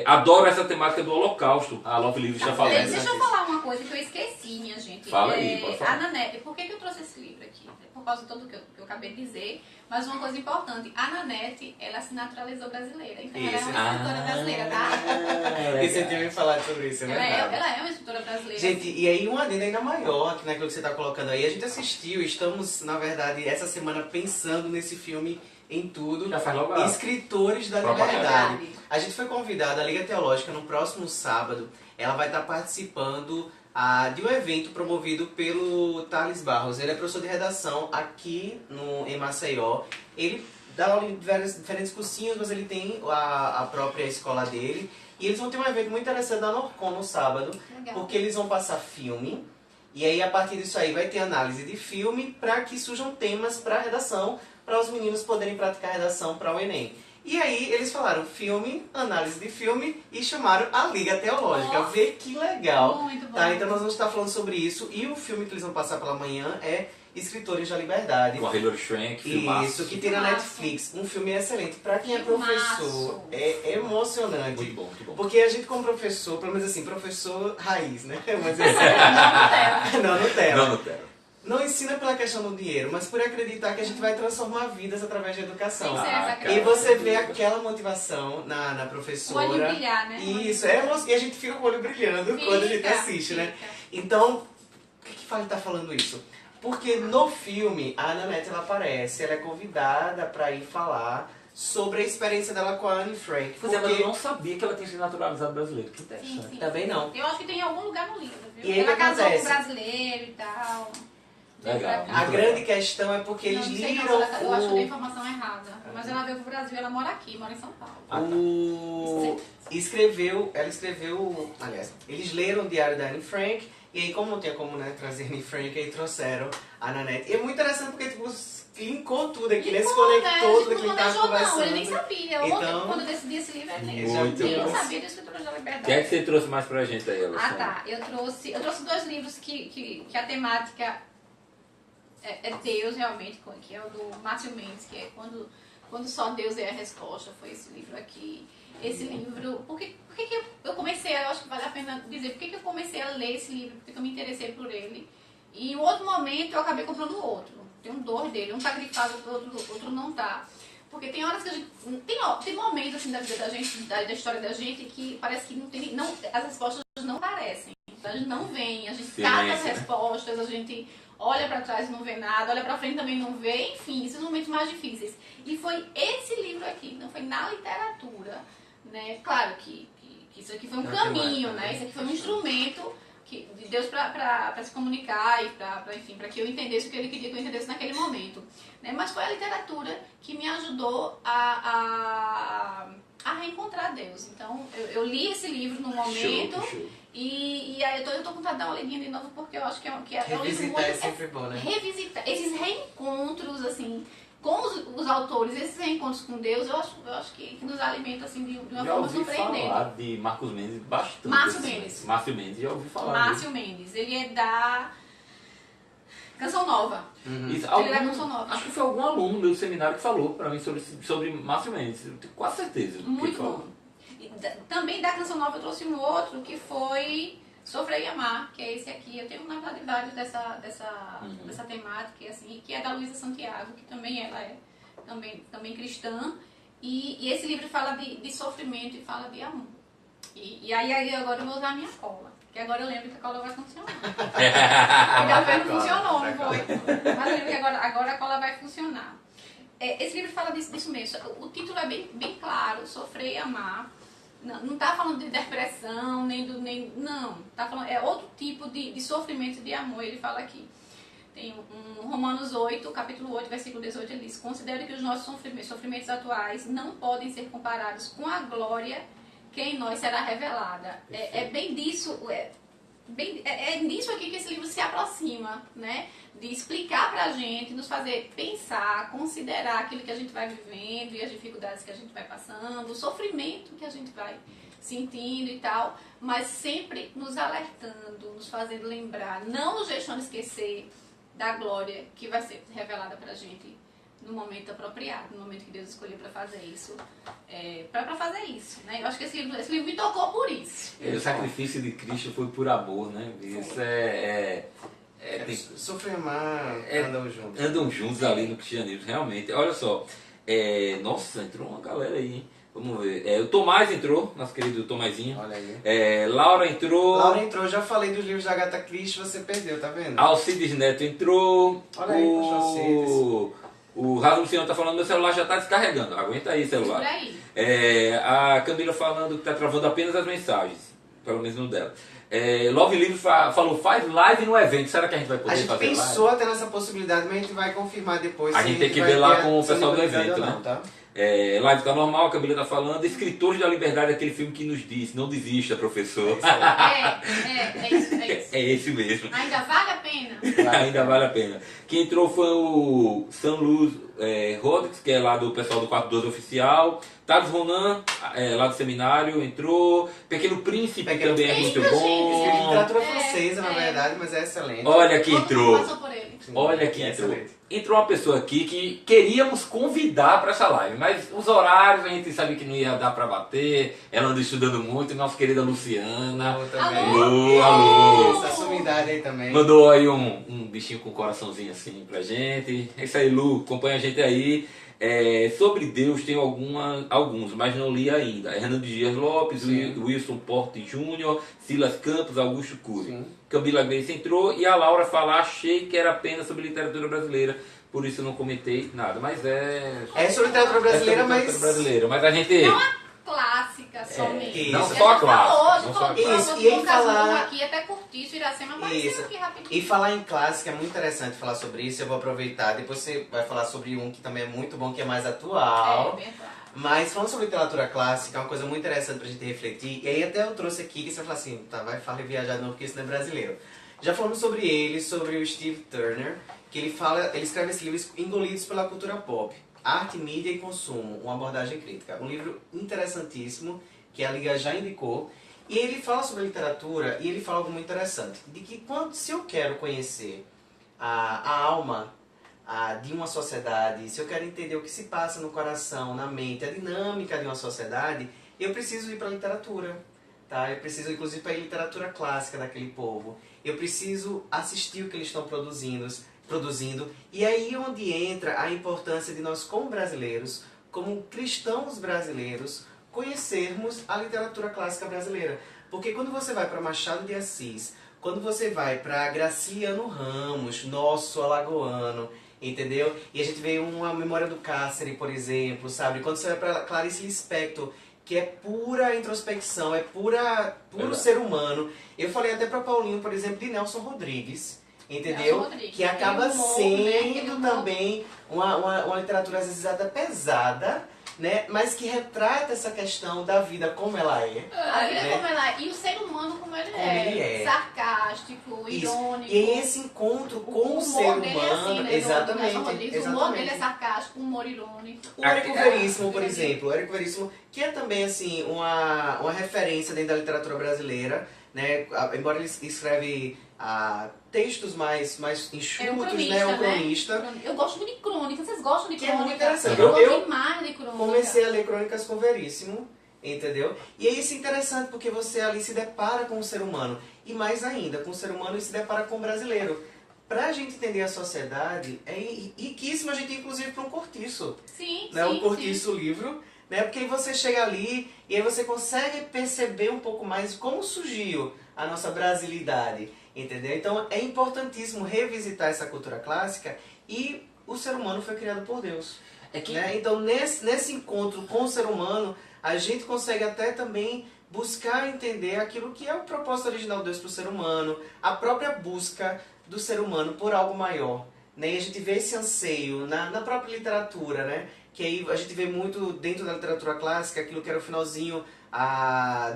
Adoro essa temática do Holocausto. A Love Livre está falando. Deixa eu falar uma coisa que eu esqueci, minha gente. Fala aí, pode falar. A Nanete, por que eu trouxe esse livro aqui? Por causa de tudo que eu acabei de dizer. Mas uma coisa importante, a Nanete, ela se naturalizou brasileira. Então ela é uma escritora brasileira, tá? Porque você tinha me falado sobre isso, né? Ela é uma escritora brasileira. Gente, e aí um adendo ainda maior que naquilo que você está colocando aí. A gente assistiu, estamos, na verdade, essa semana pensando nesse filme Em Tudo. Já faz logo Escritores da Liberdade. A gente foi convidado, a Liga Teológica, no próximo sábado. Ela vai estar participando de um evento promovido pelo Thales Barros. Ele é professor de redação aqui em Maceió. Ele dá aula em diferentes cursinhos, mas ele tem a própria escola dele. E eles vão ter um evento muito interessante na Norcon no sábado, porque eles vão passar filme. E aí, a partir disso aí, vai ter análise de filme para que surjam temas para redação, para os meninos poderem praticar redação para o Enem. E aí, eles falaram filme, análise de filme e chamaram a Liga Teológica. Vê que legal. Muito bom. Tá, então nós vamos estar falando sobre isso. E o filme que eles vão passar pela manhã é Escritores da Liberdade. Com a Hilary Swank, filmaço. Isso, que tem na Netflix. Um filme excelente. Pra quem é professor, é emocionante. Muito bom, muito bom. Porque a gente como professor, pelo menos assim, professor raiz, né? Mas assim, não Nutella. Não Nutella. Não ensina pela questão do dinheiro, mas por acreditar que a gente vai transformar vidas através da educação. Tem que ser essa E você vê aquela motivação na professora. O olho brilhar, né? Isso, e a gente fica com o olho brilhando quando a gente assiste, né? Então, por que Fale tá falando isso? Porque no filme, a Nanette ela aparece, ela é convidada pra ir falar sobre a experiência dela com a Anne Frank. Pois é, mas eu não sabia que ela tinha sido naturalizada brasileira. Que interessante. Sim, sim. Também não. Eu acho que tem em algum lugar no livro, viu? E aí Ela que casou com um acontece? brasileiro e tal. Legal. A grande questão é porque eles não sei não, liram eu acho que eu dei a informação errada. Mas ela veio pro Brasil, ela mora aqui, mora em São Paulo. ela escreveu, aliás, eles leram o diário da Anne Frank, e aí como não tinha como, né, trazer Anne Frank, aí trouxeram a Nanette. E é muito interessante porque, tipo, linkou tudo aqui, né, se conectou tudo aquilo que tava conversando. Não, ele nem sabia. Então, Ontem, quando eu decidi esse livro, ele nem Muito sabia. bom. Nem sabia do Escritor da Liberdade. O que é que você trouxe mais pra gente aí, Alessandra? Ah, tá. Eu trouxe dois livros que a temática é Deus, realmente, que é o do Matthew Mendes, que é quando só Deus é a resposta. Foi esse livro aqui. Esse livro... Por que que eu comecei, eu acho que vale a pena dizer, por que eu comecei a ler esse livro, porque eu me interessei por ele. E em outro momento eu acabei comprando outro. Tem dois dele, um tá grifado, outro não tá. Porque tem horas que a gente... Tem momentos assim da vida da gente, da história da gente, que parece que as respostas não aparecem. A gente não vem, a gente Silêncio, cata as né? respostas, a gente olha pra trás e não vê nada, olha pra frente também não vê, enfim, esses momentos mais difíceis. E foi esse livro aqui, não foi na literatura, né? Claro que isso aqui foi um caminho, né? Isso aqui foi um instrumento de Deus para se comunicar e para que eu entendesse o que ele queria que eu entendesse naquele momento, né? Mas foi a literatura que me ajudou a reencontrar Deus. Então eu li esse livro no momento. Show. E aí eu tô com vontade de dar uma lidinha de novo, porque eu acho que é um livro Revisitar muito... é sempre bom, né? Revisitar, esses reencontros, assim, com os autores, esses reencontros com Deus, eu acho que nos alimenta, assim, de uma Já forma ouvi surpreendente. falar de Marcos Mendes bastante. Márcio assim. Mendes. Márcio Mendes, já ouvi falar. Márcio Mendes, ele é da Canção Nova. Isso, Ele era Canção Nova. acho que foi algum aluno do seu seminário que falou pra mim sobre Márcio Mendes. Eu tenho quase certeza. que Muito ele falou. bom. E também da Canção Nova eu trouxe um outro, que foi Sofrer e Amar, que é esse aqui. Eu tenho, na verdade, vários dessa temática, assim, que é da Luísa Santiago, que também ela é também cristã. E esse livro fala de sofrimento e fala de amor. E aí agora eu vou usar a minha cola. Que agora eu lembro que a cola vai funcionar. Porque a vez não funcionou, não foi? Mas eu lembro que agora a cola vai funcionar. Esse livro fala disso mesmo. O título é bem claro, Sofrer e Amar. Não está falando de depressão, não. Tá falando, é outro tipo de sofrimento e de amor, ele fala aqui. Tem um Romanos 8, capítulo 8, versículo 18, ele diz: considere que os nossos sofrimentos atuais não podem ser comparados com a glória que em nós será revelada. É bem disso, nisso aqui que esse livro se aproxima, né? De explicar pra gente, nos fazer pensar, considerar aquilo que a gente vai vivendo e as dificuldades que a gente vai passando, o sofrimento que a gente vai sentindo e tal, mas sempre nos alertando, nos fazendo lembrar, não nos deixando esquecer da glória que vai ser revelada pra gente no momento apropriado, no momento que Deus escolheu para fazer isso, para fazer isso, né? Eu acho que esse livro me tocou por isso. O sacrifício de Cristo foi por amor, né? Isso Sofrer e amar andam juntos. Andam juntos ali no cristianismo, realmente. Olha só, nossa, entrou uma galera aí, hein? Vamos ver. O Tomás entrou, nosso querido Tomazinho. Olha aí. Laura entrou. Já falei dos livros da Agatha Christie, você perdeu, tá vendo? Alcides Neto entrou. Olha aí, puxa Alcides. O Raso Luciano tá falando, meu celular já tá descarregando. Aguenta aí, celular. Por aí. A Camila falando que tá travando apenas as mensagens. Pelo menos no dela. Love Livre falou, faz live no evento. Será que a gente vai poder A gente fazer pensou live? até nessa possibilidade, mas a gente vai confirmar depois. A se gente tem que vai ver lá ter com o pessoal do disponibilidade evento, ou não, né? tá? Live tá normal, a Camila tá falando. Escritores da Liberdade, aquele filme que nos disse, não desista, professor. É isso. É esse mesmo. Ainda vale a pena. Ainda vale a pena. Quem entrou foi o San Luz Rodrigues, que é lá do pessoal do 42 Oficial. Thales Ronan, lá do seminário, entrou. Pequeno Príncipe Pequeno também é muito Príncipe, bom. Literatura francesa, na verdade, mas é excelente. Olha quem Todo mundo entrou. passou por ele. Sim, Olha quem é entrou. excelente. Entrou uma pessoa aqui que queríamos convidar para essa live, mas os horários a gente sabia que não ia dar para bater. Ela anda estudando muito, nossa querida Luciana. Alô também. Alô. Essa sumidade aí também. Mandou aí um bichinho com um coraçãozinho assim pra gente. É isso aí, Lu, acompanha a gente aí. Sobre Deus tem alguns, mas não li ainda. Hernando Dias Lopes, Sim. Wilson Porte Júnior, Silas Campos, Augusto Cury. Sim. Camila Grace entrou e a Laura fala, achei que era apenas sobre literatura brasileira, por isso eu não comentei nada. Mas É sobre literatura brasileira, sobre literatura mas... brasileira, mas a gente... Não a clássica somente. isso. Não A só gente a clássica. falou, Não só a falou, clássica. falou, E aí um caso falar- aqui, até Curtiço, Iracema, apareceu Isso. aqui rapidinho. E falar em clássica é muito interessante falar sobre isso, eu vou aproveitar. Depois você vai falar sobre um que também é muito bom, que é mais atual. Bem claro. Mas falando sobre literatura clássica, é uma coisa muito interessante pra gente refletir. E aí até eu trouxe aqui, que você vai falar assim, tá, vai falar e viajar de novo, porque isso não é brasileiro. Já falamos sobre ele, sobre o Steve Turner, que ele escreve esse livro Engolidos pela Cultura Pop. Arte, Mídia e Consumo, uma abordagem crítica. Um livro interessantíssimo, que a Liga já indicou. E ele fala sobre literatura, e ele fala algo muito interessante. De que se eu quero conhecer a alma de uma sociedade, se eu quero entender o que se passa no coração, na mente, a dinâmica de uma sociedade, eu preciso ir para a literatura. Tá? Eu preciso, inclusive, para a literatura clássica daquele povo. Eu preciso assistir o que eles estão produzindo. E aí onde entra a importância de nós, como brasileiros, como cristãos brasileiros, conhecermos a literatura clássica brasileira. Porque quando você vai para Machado de Assis, quando você vai para Graciliano Ramos, nosso alagoano, entendeu? E a gente vê uma Memória do Cárcere, por exemplo, sabe? Quando você vai para Clarice Lispector, que é pura introspecção, é puro ser humano. Eu falei até para Paulinho, por exemplo, de Nelson Rodrigues, entendeu? Rodrigues, que acaba humor, sendo né? também uma literatura às vezes até pesada, né? Mas que retrata essa questão da vida como ela é. A vida né? como ela é, e o ser humano como ele, Como ele é. sarcástico, Isso. irônico. E esse encontro com o humor ser dele é humano, assim, né, exatamente, do Nelson Rodrigues. O humor dele é sarcástico, humor irônico. O Érico Veríssimo, por exemplo, o Érico Veríssimo, que é também assim uma referência dentro da literatura brasileira, né? Embora ele escreve textos mais enxutos, né? Um cronista. Eu gosto muito de crônica. Vocês gostam de Que crônica? é muito interessante. Eu gosto Eu demais de crônica. comecei a ler crônicas com Veríssimo, entendeu? E é isso interessante porque você ali se depara com o ser humano. E mais ainda, com o ser humano e se depara com o brasileiro. Pra gente entender a sociedade, é riquíssimo a gente ir, inclusive, para um cortiço. Sim, Né? sim. Um cortiço livro, né? Porque aí você chega ali e aí você consegue perceber um pouco mais como surgiu a nossa brasilidade, entendeu? Então é importantíssimo revisitar essa cultura clássica e o ser humano foi criado por Deus. Né? Então nesse encontro com o ser humano, a gente consegue até também buscar entender aquilo que é o propósito original de Deus para o ser humano, a própria busca do ser humano por algo maior. Né? E a gente vê esse anseio na própria literatura, né? Que aí a gente vê muito dentro da literatura clássica aquilo que era o finalzinho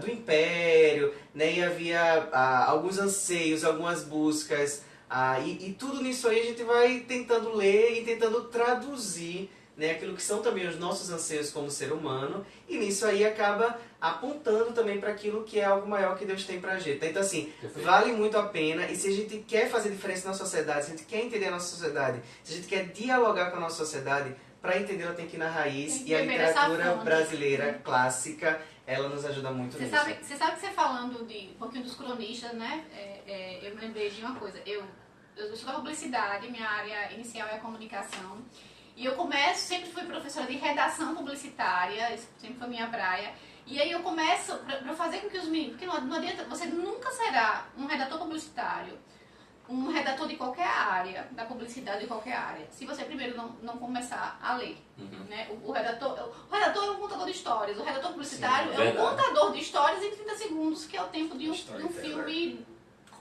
do Império, né? E havia alguns anseios, algumas buscas, e tudo nisso aí a gente vai tentando ler e tentando traduzir, né? Aquilo que são também os nossos anseios como ser humano, e nisso aí acaba apontando também para aquilo que é algo maior que Deus tem pra gente. Então assim, Perfeito. vale muito a pena, e se a gente quer fazer diferença na sociedade, se a gente quer entender a nossa sociedade, se a gente quer dialogar com a nossa sociedade, para entender ela tem que ir na raiz, e a literatura brasileira clássica, ela nos ajuda muito nisso. Você sabe que você falando um pouquinho dos cronistas, né? Eu me lembrei de uma coisa. Eu sou da publicidade, minha área inicial é a comunicação. E eu sempre fui professora de redação publicitária, isso sempre foi minha praia. E aí eu começo para fazer com que os meninos... Porque não adianta, você nunca será um redator publicitário, um redator de qualquer área, da publicidade de qualquer área, se você primeiro não começar a ler. Uhum. Né? O redator é um contador de histórias, o redator publicitário Sim, é um contador de histórias em 30 segundos, que é o tempo de um filme,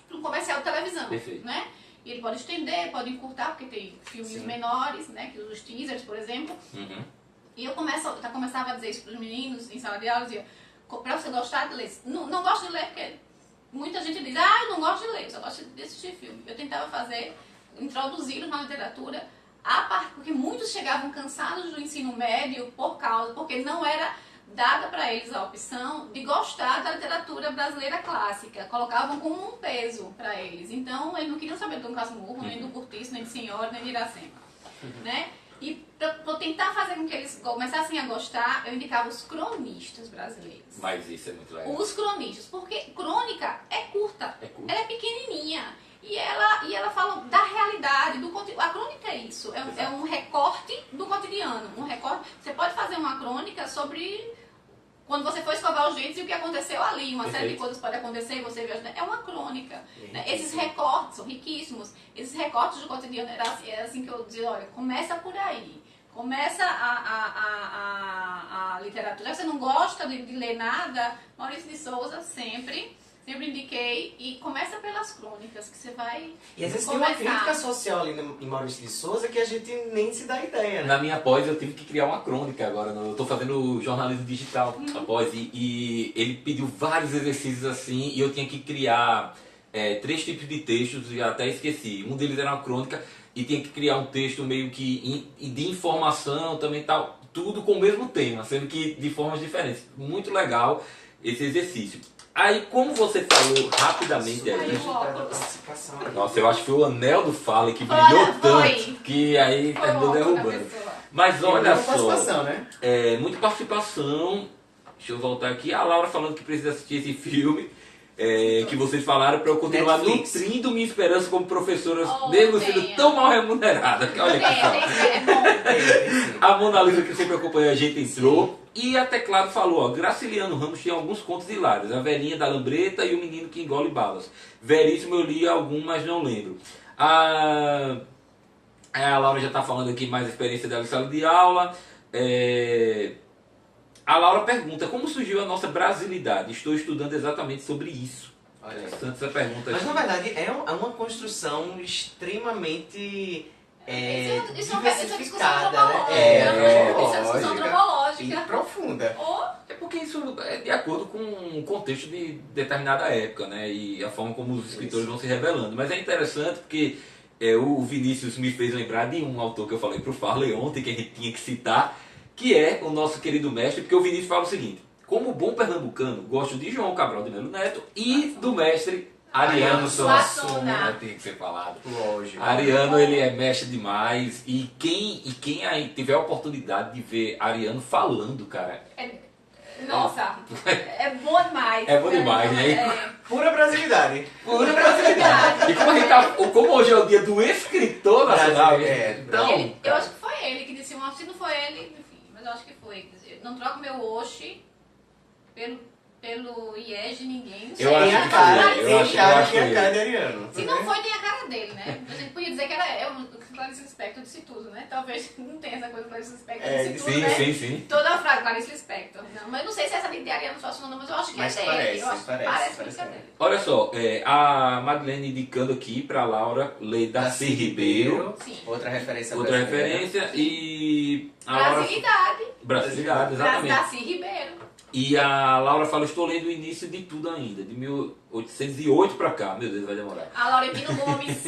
um comercial de televisão. Perfeito. Né? E ele pode estender, pode encurtar, porque tem filmes menores, né? Que os teasers, por exemplo. Uhum. E eu começava a dizer isso para os meninos em sala de aula, eu dizia, para você gostar de ler, não gosto de ler porque muita gente diz, eu não gosto de ler, eu só gosto de assistir filme. Eu tentava introduzi-los na literatura, porque muitos chegavam cansados do ensino médio porque não era dada para eles a opção de gostar da literatura brasileira clássica. Colocavam como um peso para eles. Então, eles não queriam saber do Dom Casmurro, nem do Curtiço, nem de Senhora, nem de Iracema. Né? E para tentar fazer com que eles começassem a gostar, eu indicava os cronistas brasileiros. Mas isso é muito legal. Os cronistas, porque crônica é curta, ela é pequenininha. E ela fala da realidade, do cotidiano. A crônica é isso, é um recorte do cotidiano. Você pode fazer uma crônica sobre quando você foi escovar os dentes e o que aconteceu ali. Uma série de coisas pode acontecer e você viu. É uma crônica. Né? Esses recortes são riquíssimos. Esses recortes do cotidiano, era assim que eu dizia, olha, começa por aí. Começa a literatura. Já que você não gosta de ler nada, Maurício de Souza sempre indiquei, e começa pelas crônicas, que você vai E às vezes tem uma crítica social ali em Maurício de Souza que a gente nem se dá ideia, né? Na minha pós eu tive que criar uma crônica agora, eu estou fazendo jornalismo digital após, e ele pediu vários exercícios assim, e eu tinha que criar 3 tipos de textos, e até esqueci. Um deles era uma crônica, e tinha que criar um texto meio que de informação também tal, tudo com o mesmo tema, sendo que de formas diferentes. Muito legal esse exercício. Aí, como você falou rapidamente aí... Nossa, eu acho que foi o anel do Fale que brilhou tanto, que aí terminou derrubando. Mas olha só, participação, né? Muita participação. Deixa eu voltar aqui. A Laura falando que precisa assistir esse filme. Que vocês falaram para eu continuar nutrindo minha esperança como professora, mesmo sendo tão mal remunerada. Olha que É sim. A Mona Lisa, que sempre acompanha a gente, entrou. E a Teclado falou, ó, Graciliano Ramos tinha alguns contos hilários. A velhinha da lambreta e o menino que engole balas. Veríssimo, eu li algum, mas não lembro. A Laura já está falando aqui mais a experiência dela em sala de aula. A Laura pergunta, como surgiu a nossa brasilidade? Estou estudando exatamente sobre isso. Olha aí. Interessante essa pergunta. Mas na verdade é uma construção extremamente Isso é uma discussão diversificada, antropológica. né? Isso é uma discussão E antropológica. profunda. Ou É porque isso é de acordo com o contexto de determinada época, né? E a forma como os escritores vão se revelando. Mas é interessante porque o Vinícius me fez lembrar de um autor que eu falei pro Farley ontem, que a gente tinha que citar, que é o nosso querido mestre, porque o Vinícius fala o seguinte: como bom pernambucano, gosto de João Cabral de Melo Neto e do mestre Ariano Suassuna. Tem que ser falado. Lógico. Ariano, ele é mestre demais. E quem aí tiver a oportunidade de ver Ariano falando, cara, nossa, é bom demais. É bom demais, né? Pura brasilidade. pura brasilidade. E como, a gente tá, como hoje é o dia do escritor nacional, então, Eu acho que foi ele que disse, se não foi ele, enfim, mas eu acho que foi. Não troco meu Oxi pelo IES de ninguém. Não sei. Eu acho Tem que a cara, foi ele, eu tem acho- eu cara acho que é ele. a cara de Ariano. Se não foi, tem a cara dele, né? A gente podia dizer que era o Clarice Lispector disse tudo, né? Talvez não tenha essa coisa do Clarice Lispector disse tudo, sim, né? sim. Toda a frase Clarice Lispector. Não, mas eu não sei se essa de Ariano Suassuna não, mas eu acho que Mas é dele. parece, Eu acho que parece que é dele. Olha só, a Madeleine indicando aqui para Laura ler Darcy Ribeiro, Sim. Outra referência outra brasileira. referência, e a Laura... Brasilidade. Brasilidade, exatamente. Darcy Ribeiro. E a Laura fala, estou lendo o início de tudo ainda, de 1808 para cá. Meu Deus, vai demorar. A Laurentino Gomes.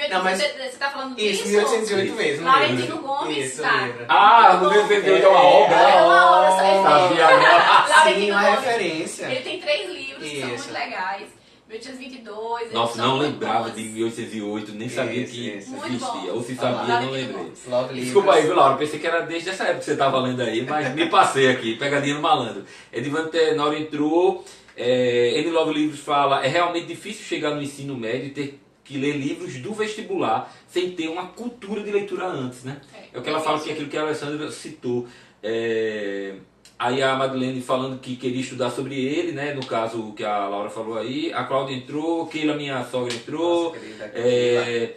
Não, mas- Você tá falando Isso, disso? 1808 mesmo. Laurentino livro. Gomes, Isso, tá. livro. Ah, no 1808 é uma obra. É uma obra, só ele Sabia tem. não. Sim, Laurentino uma Gomes. referência. Ele tem 3 livros que são Isso. muito legais. 1822. eles Nossa, são não muito lembrava bons. de 1808, nem sabia Isso, que isso. Muito existia. bom. Ou se Olha lá. sabia, não Laurentino lembrei. Gomes. Love Livros. Desculpa aí, viu, Laura? Pensei que era desde essa época que você estava lendo aí, mas me passei aqui. Pegadinha no malandro. Edivante Tenório entrou. N. Love Livros fala: é realmente difícil chegar no ensino médio e ter que ler livros do vestibular sem ter uma cultura de leitura antes, né? É o que ela fala, que é aquilo que a Alessandra citou. Aí a Madeleine falando que queria estudar sobre ele, né? No caso o que a Laura falou aí. A Cláudia entrou, Keila, minha sogra, entrou. Nossa, querida,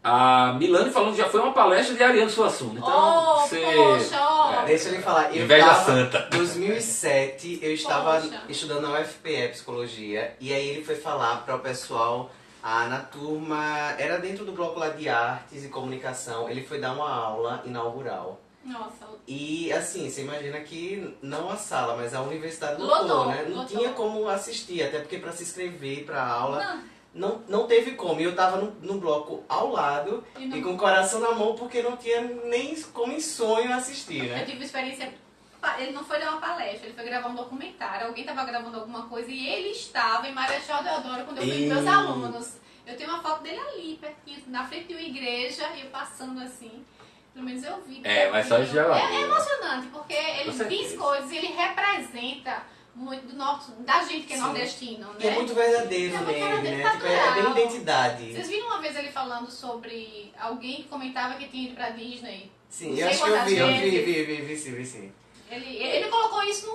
A Milane falando que já foi uma palestra de Ariano Suassuna. Então, Oh, você... poxa, ó. Deixa eu lhe falar, eu Inveja tava, santa. 2007, eu estava Poxa. estudando na UFPE Psicologia, e aí ele foi falar para o pessoal na turma, era dentro do bloco lá de Artes e Comunicação, ele foi dar uma aula inaugural. Nossa, E assim, você imagina que não a sala, mas a universidade Lotou, lotou, né? Não lotou. tinha como assistir, até porque para se inscrever para a aula não. não teve como. E eu tava no bloco ao lado E não- e com o coração na mão porque não tinha nem como em sonho assistir, Eu né? tive experiência. Ele não foi dar uma palestra, ele foi gravar um documentário. Alguém estava gravando alguma coisa e ele estava em Marechal Deodoro quando eu fui com meus alunos. Eu tenho uma foto dele ali, pertinho, na frente de uma igreja, e eu passando assim. Pelo menos eu vi. Mas só isso já valeu. É emocionante, porque ele certeza. diz coisas e ele representa muito do nosso, da gente que é Sim. nordestino, né? E é muito verdadeiro É muito nele, verdadeiro, né? Tipo, é bem natural. identidade. Vocês viram uma vez ele falando sobre alguém que comentava que tinha ido pra Disney? Sim, Não eu sei acho que eu quantas vi, vezes. vi sim. Ele colocou isso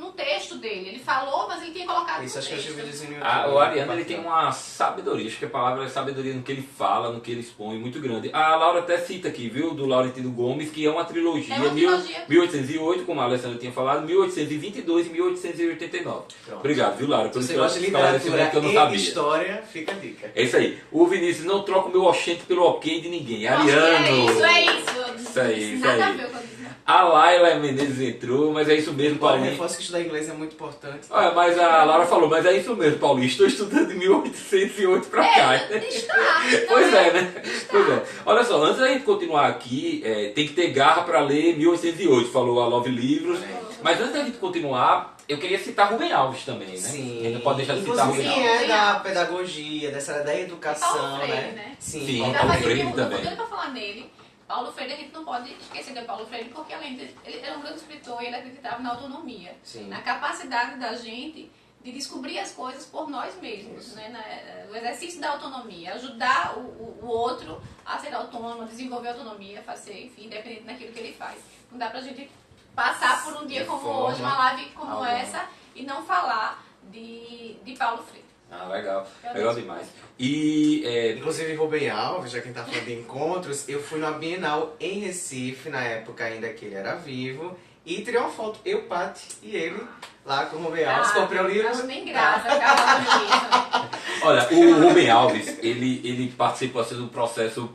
no texto dele. Ele falou, mas ele tinha colocado Isso, no acho que eu texto. tive videozinho no YouTube. O Ariano, ele tem uma sabedoria, acho que a palavra é sabedoria no que ele fala, no que ele expõe, muito grande. A Laura até cita aqui, viu, do Laurentino Gomes, que é uma trilogia, É uma trilogia. 1808, como a Alessandra tinha falado, 1822 e 1889. Pronto. Obrigado, viu, Laura, Se pelo você seu gosta de esclarecimento que eu não literatura e sabia. história, fica a dica. É isso aí. O Vinícius, não troca o meu oxente pelo ok de ninguém. Nossa, Ariano. É isso. Isso aí, isso Nada aí. a ver com isso. A Laila Menezes entrou, mas é isso mesmo, Embora Paulinho. reforço que estudar inglês é muito importante. Olha, mas a Laura falou, mas é isso mesmo, Paulinho. Estou estudando de 1808 pra cá. Está. Pois é, né? Pois é. Olha só, antes da gente continuar aqui, tem que ter garra para ler 1808, falou a Love Livros. Mas antes da gente continuar, eu queria citar Rubem Alves também, né? Sim. A gente não pode deixar de citar Inclusive, Rubem Alves. é da pedagogia, dessa área da educação, Paulo Freire, né? né? Sim. Sim. Ainda Paulo mais Freire eu também. tô doida pra falar nele. Paulo Freire, a gente não pode esquecer de Paulo Freire, porque além de ele era um grande escritor e ele acreditava na autonomia. Sim. Na capacidade da gente de descobrir as coisas por nós mesmos, né? O exercício da autonomia, ajudar o outro a ser autônomo, a desenvolver autonomia, fazer, enfim, independente daquilo que ele faz. Não dá pra gente passar por um dia como hoje, uma live como essa, e não falar de Paulo Freire. Ah, legal. Eu Legal não- demais. E Inclusive, Rubem Alves, já quem tá falando de encontros, eu fui na Bienal em Recife, na época ainda que ele era vivo, e tirei uma foto, eu, Paty e ele, lá com o Rubem Alves, comprei o livro. Acho nem graça, ficar falando disso. olha, o Rubem Alves, ele participou assim, de um processo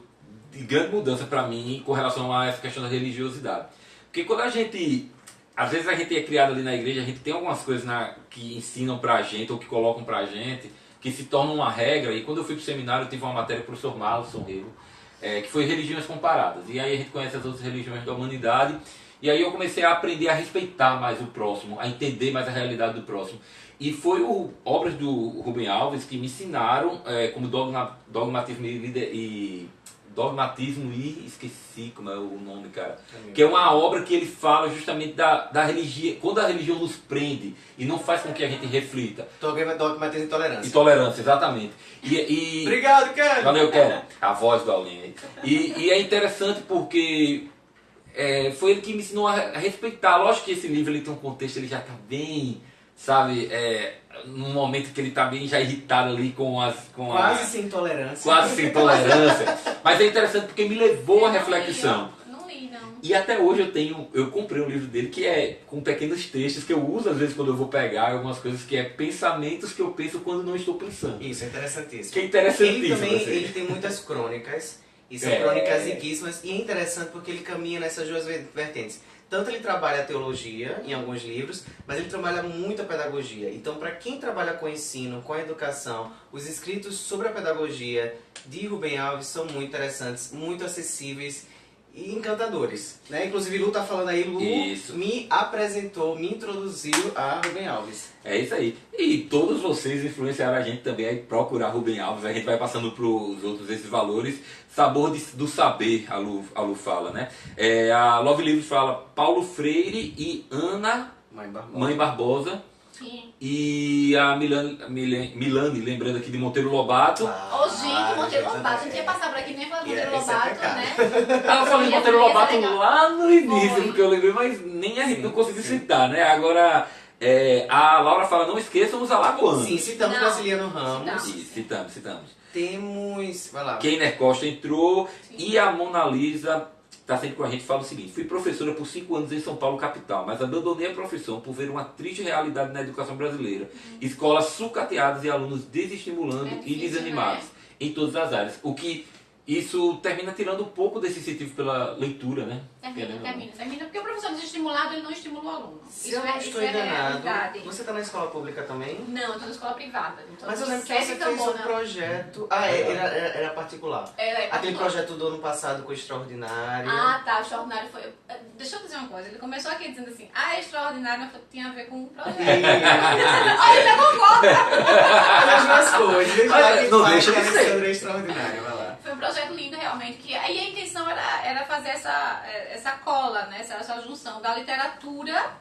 de grande mudança para mim com relação a essa questão da religiosidade. Porque quando a gente, às vezes a gente é criado ali na igreja, a gente tem algumas coisas que ensinam pra gente ou que colocam pra gente, que se tornam uma regra. E quando eu fui pro seminário, eu tive uma matéria com o professor Marlon Sonreiro, que foi religiões comparadas. E aí a gente conhece as outras religiões da humanidade. E aí eu comecei a aprender a respeitar mais o próximo, a entender mais a realidade do próximo. E foi obras do Rubem Alves que me ensinaram como dogmatismo e esqueci como é o nome, cara. Que é uma obra que ele fala justamente da religião, quando a religião nos prende e não faz com que a gente reflita. Dogmatismo e Intolerância. Intolerância, exatamente. Obrigado, Ken! Valeu, Ken. A voz do Aulinho aí. E é interessante porque foi ele que me ensinou a respeitar. Lógico que esse livro ele tem um contexto, ele já está bem, sabe, num momento que ele está bem já irritado ali Quase sem tolerância. quase sem tolerância. Mas é interessante porque me levou à Eu não reflexão. li, ó. Não li, não. E até hoje eu comprei um livro dele que é com pequenos textos que eu uso às vezes quando eu vou pegar algumas coisas que é pensamentos que eu penso quando não estou pensando. Isso, é interessantíssimo. Que é interessantíssimo. Ele também assim. ele tem muitas crônicas, e são É. crônicas riquíssimas, e é interessante porque ele caminha nessas duas vertentes. Tanto ele trabalha a teologia em alguns livros, mas ele trabalha muito a pedagogia. Então, para quem trabalha com o ensino, com a educação, os escritos sobre a pedagogia de Rubem Alves são muito interessantes, muito acessíveis e encantadores, né? Inclusive, Lu tá falando aí, Lu Isso. me apresentou, me introduziu a Rubem Alves. É isso aí. E todos vocês influenciaram a gente também a procurar Rubem Alves. A gente vai passando para os outros esses valores. Sabor do saber, a Lu fala, né? A Love Livros fala Paulo Freire e Ana Mãe Barbosa. Sim. E a Milane, lembrando aqui de Monteiro Lobato. Ô, gente, Monteiro Lobato. A gente ia passar por aqui nem falar de Monteiro esse é Lobato, pecado. né? Eu falei de Ia Monteiro ser Lobato legal. lá no início, Foi. porque eu lembrei, mas nem a gente não conseguiu sim. citar, né? Agora, a Laura fala, não esqueçam os alagoanos. Sim, citamos Não. Graciliano Ramos. Não. Isso, citamos. Temos... Vai lá. Keiner Costa entrou Sim. e a Mona Lisa está sempre com a gente, fala o seguinte: fui professora por 5 anos em São Paulo, capital, mas abandonei a profissão por ver uma triste realidade na educação brasileira. Escolas sucateadas e alunos desestimulando É e difícil, desanimados em todas as áreas. O que isso termina tirando um pouco desse incentivo pela leitura, né? Querendo ou não. Termina, porque o professor desestimulado, ele não estimula o aluno. Se eu não estou enganado, realidade. você está na escola pública também? Não, eu estou na escola privada. Então, Mas eu lembro que sede você fez um Cambona. projeto... era particular. Era Aquele particular. projeto do ano passado com o Extraordinário. Ah, tá, o extraordinário foi... Deixa eu dizer uma coisa, ele começou aqui dizendo assim, extraordinário tinha a ver com o projeto. Olha, você concorda? As duas coisas. Deixa lá quem Não faz, deixa que de é ser. Alexandre Extraordinário, vai lá. Foi um projeto lindo, realmente. Que, aí a intenção era fazer essa cola, né? Essa junção da literatura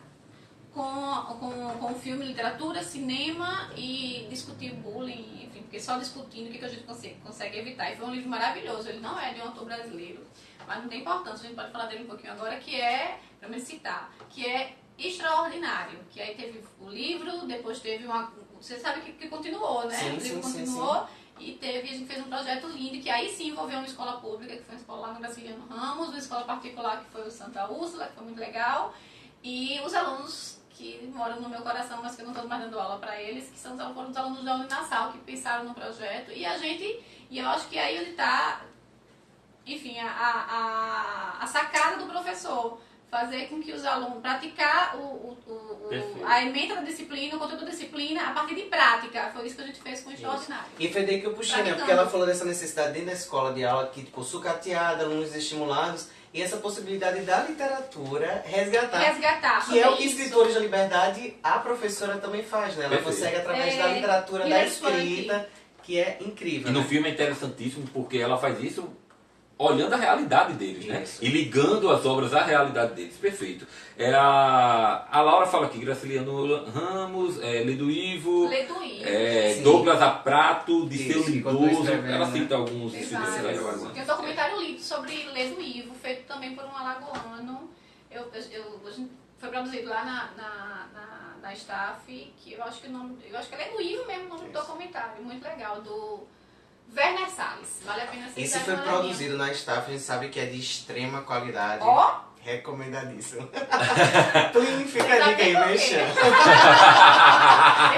com o filme, literatura, cinema e discutir o bullying, enfim, porque só discutindo o que a gente consegue evitar. E foi um livro maravilhoso, ele não é de um autor brasileiro, mas não tem importância, a gente pode falar dele um pouquinho agora, que é, pra me citar, que é Extraordinário, que aí teve o livro, depois teve uma... Você sabe que continuou, né? Sim, o livro sim, continuou. E a gente fez um projeto lindo, que aí sim envolveu uma escola pública, que foi uma escola lá no Graciliano Ramos, uma escola particular, que foi o Santa Úrsula, que foi muito legal, e os alunos que moram no meu coração, mas que eu não estou mais dando aula para eles, que foram os alunos da Uninassal, que pensaram no projeto, e eu acho que aí onde está, enfim, a sacada do professor, fazer com que os alunos praticar a ementa da disciplina, o conteúdo da disciplina a partir de prática. Foi isso que a gente fez com o Extraordinário. E foi daí que eu puxei, né? Porque ela falou dessa necessidade dentro da escola de aula que, tipo, sucateada, alunos estimulados, e essa possibilidade da literatura resgatar. Que é o que isso. Escritores da Liberdade, a professora também faz, né? Ela Perfeito. consegue, através da literatura, da Hilary Swank. escrita, que é incrível. E no né? filme é interessantíssimo porque ela faz isso olhando a realidade deles, né? Isso. E ligando as obras à realidade deles. Perfeito. A Laura fala aqui, Graciliano Ramos, Ledo Ivo, Leduí. Sim. Douglas Aprato, de Isso, Seu que continua Lindoso. escrevendo, Ela né? cita alguns Tem escritores que ela vários. gosta. Tem um documentário lido sobre Ledo Ivo, feito também por um alagoano. Foi produzido lá na Staff, que eu acho que é Ledo Ivo mesmo o nome do documentário, muito legal, do Werner Salles. Vale a pena Esse dar foi uma olhadinha. produzido na Staff, a gente sabe que é de extrema qualidade. Ó! Recomendadíssimo. Plim, fica a dica aí, mexendo.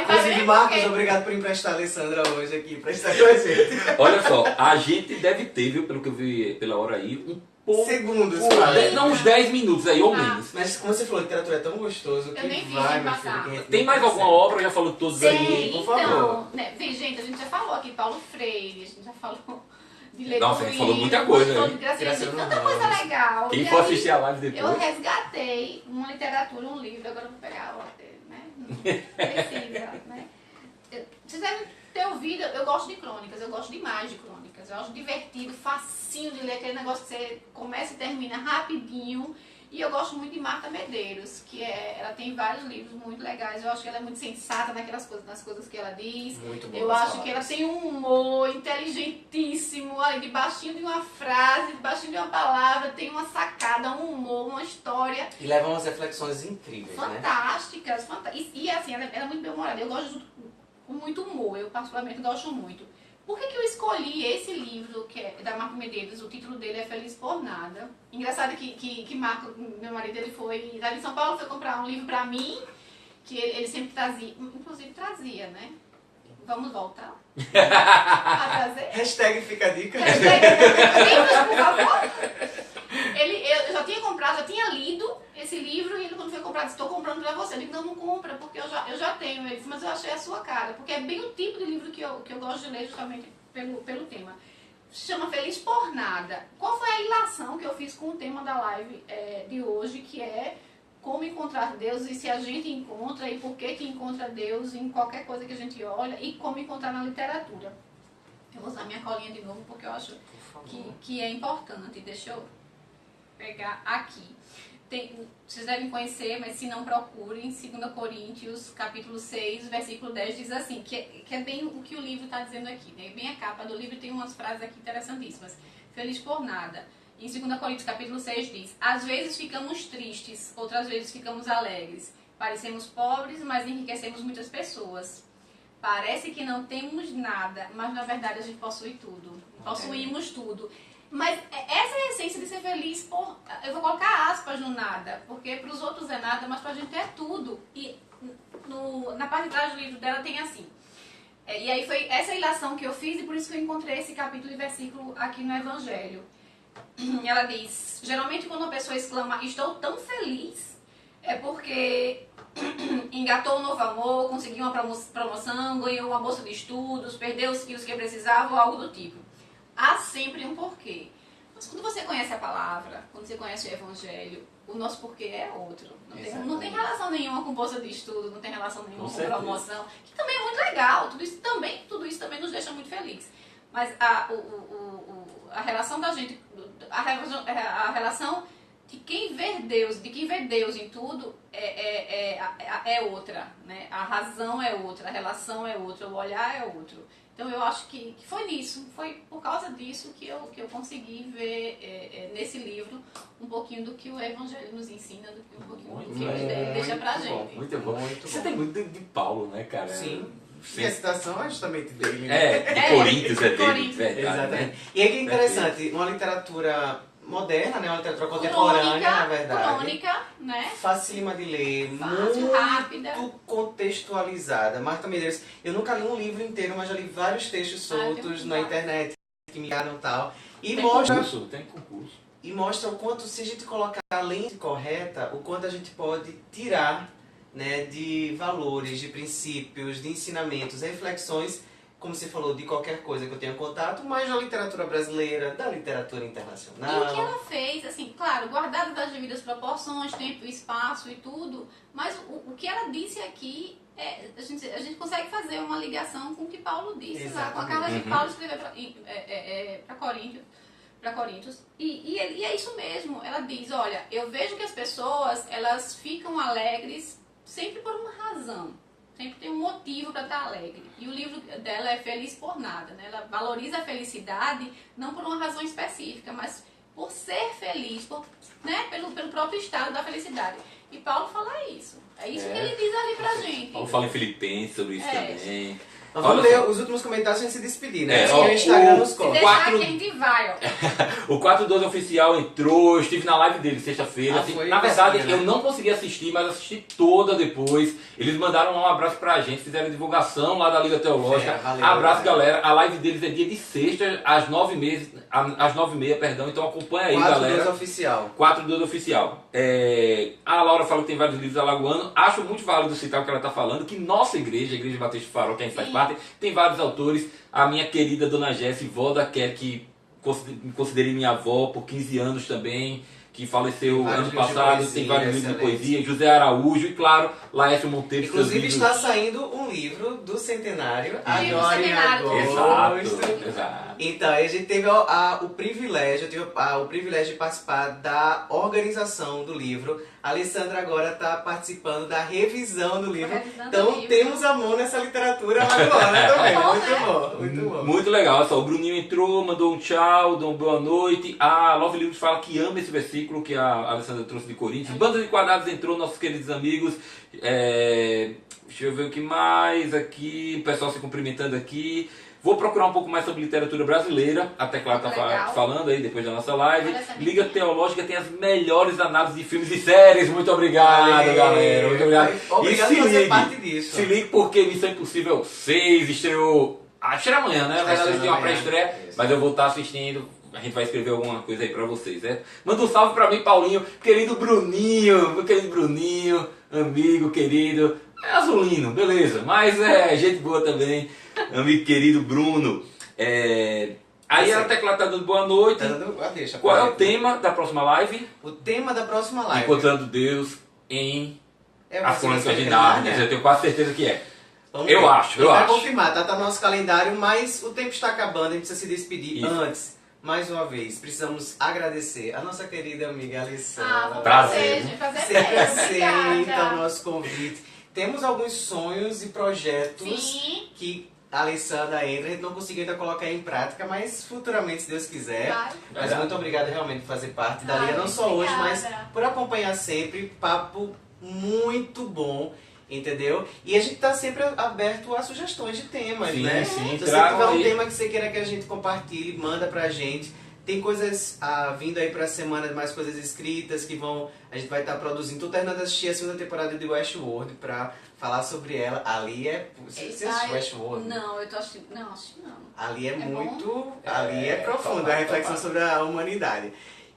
Inclusive, Marcos, obrigado por emprestar a Alessandra hoje aqui pra estar com a gente. Olha só, a gente deve ter, viu, pelo que eu vi pela hora aí, um pouco. Segundos, quase. Não, uns 10 minutos aí, ou menos. Mas como você falou, literatura é tão gostoso que Eu nem vi vai, de meu passar. filho. que a gente Tem nem mais alguma consegue. obra? Já falou todos aí. por favor. Então, né, gente, a gente já falou aqui Paulo Freire, a gente já falou de Ledo Nossa, a gente falou Ivo, muita coisa, falou né? de Graciliano, Graciliano tanta coisa Ramos. legal. Quem E for aí, assistir a live eu depois. resgatei uma literatura, um livro, agora eu vou pegar a ordem, né? Não precisa, né? Vocês devem ter ouvido, eu gosto de crônicas, eu gosto demais de crônicas. Eu acho divertido, facinho de ler, aquele negócio que você começa e termina rapidinho. E eu gosto muito de Marta Medeiros, ela tem vários livros muito legais. Eu acho que ela é muito sensata nas coisas que ela diz. Muito bom. Eu acho que ela tem um humor inteligentíssimo, ali, debaixinho de uma frase, debaixinho de uma palavra, tem uma sacada, um humor, uma história E leva umas reflexões incríveis, né? fantásticas. E assim, ela é muito bem-humorada. Eu gosto com muito humor, eu particularmente gosto muito. Por que eu escolhi esse livro, que é da Marta Medeiros? O título dele é Feliz por Nada. Engraçado que Marco, meu marido, ele foi lá em São Paulo, foi comprar um livro pra mim, que ele sempre trazia, inclusive trazia, né? Vamos voltar a trazer? Hashtag fica a dica. Livros, por favor. Eu já tinha comprado, já tinha lido esse livro, e ele quando foi comprar disse, estou comprando pra você. Eu disse, não compra, porque eu já tenho. Ele disse, mas eu achei a sua cara, porque é bem o tipo de livro que eu gosto de ler justamente pelo tema. Se chama Feliz por Nada. Qual foi a ilação que eu fiz com o tema da live de hoje, que é como encontrar Deus e se a gente encontra e por que encontra Deus em qualquer coisa que a gente olha e como encontrar na literatura. Eu vou usar minha colinha de novo porque eu acho que é importante. Deixa eu pegar aqui. Vocês devem conhecer, mas se não procurem, 2 Coríntios, capítulo 6, versículo 10, diz assim, que é bem o que o livro está dizendo aqui, né? Bem a capa do livro tem umas frases aqui interessantíssimas. Feliz por nada. Em 2 Coríntios, capítulo 6, diz, às vezes ficamos tristes, outras vezes ficamos alegres. Parecemos pobres, mas enriquecemos muitas pessoas. Parece que não temos nada, mas na verdade a gente possui tudo. Possuímos tudo. Mas essa é a essência de ser feliz por... Eu vou colocar aspas no nada, porque para os outros é nada, mas para a gente é tudo. E na parte de trás do livro dela tem assim. E aí foi essa ilação que eu fiz e por isso que eu encontrei esse capítulo e versículo aqui no Evangelho. Ela diz, geralmente quando uma pessoa exclama, estou tão feliz, é porque engatou um novo amor, conseguiu uma promoção, ganhou uma bolsa de estudos, perdeu os quilos que precisava ou algo do tipo. Há sempre um porquê. Mas quando você conhece a palavra, quando você conhece o Evangelho, o nosso porquê é outro. Não tem relação nenhuma com bolsa de estudo, não tem relação nenhuma com promoção, que também é muito legal. Tudo isso também nos deixa muito felizes. Mas a relação da gente, a relação de quem vê Deus em tudo é outra, né? A razão é outra, a relação é outra, o olhar é outro. Então eu acho que foi nisso, foi por causa disso que eu consegui ver nesse livro um pouquinho do que o Evangelho nos ensina, um pouquinho do que ele deixa pra gente. Muito bom. Você tem muito de Paulo, né, cara? Sim. E a citação é justamente dele, né? De Coríntios é dele, Coríntios. verdade. Exatamente. Né? E é que é interessante, uma literatura moderna, né? Uma literatura contemporânea, na verdade. Crônica, né? Facílima de ler, Fácil, muito rápida. contextualizada. Marta Medeiros, eu nunca li um livro inteiro, mas já li vários textos soltos na internet que me enganam e tal. E Tem concurso. E mostra o quanto, se a gente colocar a lente correta, o quanto a gente pode tirar, né, de valores, de princípios, de ensinamentos, reflexões, como você falou, de qualquer coisa que eu tenha contato, mas da literatura brasileira, da literatura internacional. E o que ela fez, assim, claro, guardado das devidas proporções, tempo, espaço e tudo, mas o que ela disse aqui, a gente consegue fazer uma ligação com o que Paulo disse lá, com a carta que Paulo escreveu para para Coríntios, e é isso mesmo. Ela diz, olha, eu vejo que as pessoas, elas ficam alegres sempre por uma razão. Sempre tem um motivo para estar alegre. E o livro dela é Feliz por Nada, né? Ela valoriza a felicidade não por uma razão específica, mas por ser feliz, né? pelo próprio estado da felicidade. E Paulo fala isso. É isso que ele diz ali pra gente. Paulo fala em Filipenses sobre isso também. Nós vamos ler os últimos comentários sem se despedir, né? Ó, o Instagram nos Se corta. deixar quatro- que a gente vai, ó. O 412 oficial entrou, eu estive na live dele sexta-feira. Ah, foi Na verdade, conseguiu, né? eu não consegui assistir, mas assisti toda depois. Eles mandaram um abraço pra gente, fizeram divulgação lá da Liga Teológica. Valeu, Abraço, galera. galera. A live deles é dia de sexta, às 9h30, perdão. Então acompanha aí, 4-2 galera. oficial. 412 oficial. A Laura fala que tem vários livros alagoanos. Acho muito válido citar o que ela está falando, que nossa igreja, a Igreja Batista Farol, que a gente faz Sim. parte, tem vários autores. A minha querida Dona Jéssica, vó da Kelly, que me considerei minha avó por 15 anos também, que faleceu Vários ano livros de passado, poesia, tem vários livros de excelente. poesia. José Araújo e, claro, Laércio Monteiro. Inclusive seus está livros. saindo um livro do Centenário, Livro agora em Centenário. agosto. Exato. Então, a gente teve o privilégio, de participar da organização do livro. A Alessandra agora está participando da revisão do livro. Revisando Então o livro. temos a mão nessa literatura alagoana também. Bom, Muito né? bom, muito bom. Muito legal, olha só, o Bruninho entrou, mandou um tchau, deu uma boa noite. A Love Livros fala que ama esse versículo que a Alessandra trouxe de Coríntios. Banda de Quadrados entrou, nossos queridos amigos. Deixa eu ver o que mais aqui, o pessoal se cumprimentando aqui. Vou procurar um pouco mais sobre literatura brasileira, até claro tá Legal. falando aí depois da nossa live. Olha essa Liga menina. Teológica tem as melhores análises de filmes e séries. Muito obrigado, Valeu. galera. Muito obrigado. Obrigado E por fazer ligue, parte disso. Se ligue porque Missão Impossível 6 estreou. Estreia amanhã, né? Na verdade, eles têm uma amanhã. pré-estreia, Isso. mas eu vou estar assistindo. A gente vai escrever alguma coisa aí pra vocês, certo? Manda um salve pra mim, Paulinho, querido Bruninho, meu querido Bruninho, amigo, querido. É azulino, beleza, mas é gente boa também, amigo querido Bruno. Aí a tecla tá dando boa noite. Tá dando- deixa, Qual é o aproveita. tema da próxima live? O tema da próxima live Encontrando Deus em é As você Crônicas de escrever Nárnia. né? Eu tenho quase certeza que é. Vamos Eu ver. acho, eu Vai acho. confirmar, tá no nosso calendário, mas o tempo está acabando, a gente precisa se despedir. Isso. Antes, mais uma vez, precisamos agradecer a nossa querida amiga Alessandra. Ah, foi um Prazer. prazer Sempre mesmo. aceita o Obrigada. nosso convite. Temos alguns sonhos e projetos Sim. que a Alessandra entra, a gente não conseguiu ainda colocar em prática, mas futuramente, se Deus quiser. Vai. Mas Verdade. muito obrigado realmente por fazer parte da Ai, Liga, não só hoje, mas obrigada. por acompanhar sempre. Papo muito bom, entendeu? E a gente tá sempre aberto a sugestões de temas, Sim, né? sim, Se você tragam tiver um aí. tema que você queira que a gente compartilhe, manda pra gente. Tem coisas vindo aí pra semana, mais coisas escritas que a gente vai estar produzindo. Tô terminando de assistir a segunda temporada de Westworld pra falar sobre ela. Ali é... Você assistiu Ai, Westworld? Não, eu tô assistindo. Não, acho que não. Ali é, É muito... Ali é profundo, topar, a reflexão topar. sobre a humanidade.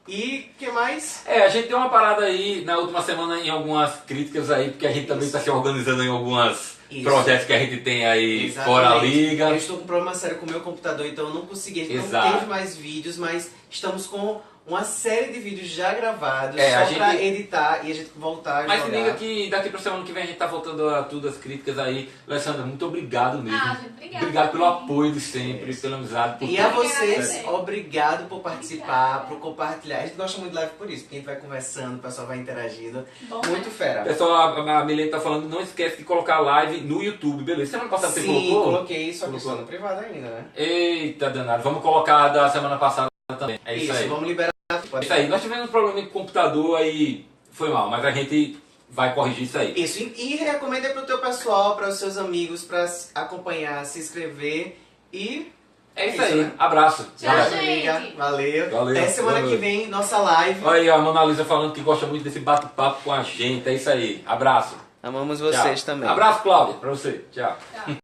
E o que mais? A gente deu uma parada aí na última semana em algumas críticas aí, porque a gente também está se organizando em alguns Isso. projetos que a gente tem aí Exatamente. fora a liga. Eu estou com um problema sério com o meu computador, então eu não consegui, a gente Exato. não teve mais vídeos, mas estamos com uma série de vídeos já gravados, A só pra gente- editar e a gente voltar a Mas se jogar. liga que daqui pra semana que vem a gente tá voltando a tudo, as críticas aí. Alessandra, muito obrigado mesmo. Ah, gente, obrigada Obrigado pelo também. apoio de sempre, pela amizade. Por E a tudo. vocês, agradecer. obrigado por participar, Obrigada. por compartilhar. A gente gosta muito de live por isso, porque a gente vai conversando, o pessoal vai interagindo. Bom, Muito né? fera. Pessoal, a Milene tá falando, não esquece de colocar a live no YouTube, beleza? Semana passada você Sim, colocou? coloquei, só que Colocou. só no privado ainda, né? Eita danado, vamos colocar a da semana passada também. É isso aí. vamos liberar. É isso aí, nós tivemos um problema com o computador aí, foi mal, mas a gente vai corrigir isso aí. Isso, e recomenda pro teu pessoal, para os seus amigos, para acompanhar, se inscrever e... É isso aí, né? abraço. Tchau, galera. gente. Amiga, valeu. Valeu, Até semana boa que noite. vem, nossa live. Olha aí a Mona Lisa falando que gosta muito desse bate-papo com a gente, é isso aí, abraço. Amamos Tchau. vocês também. Abraço, Cláudia, pra você, tchau. Tchau.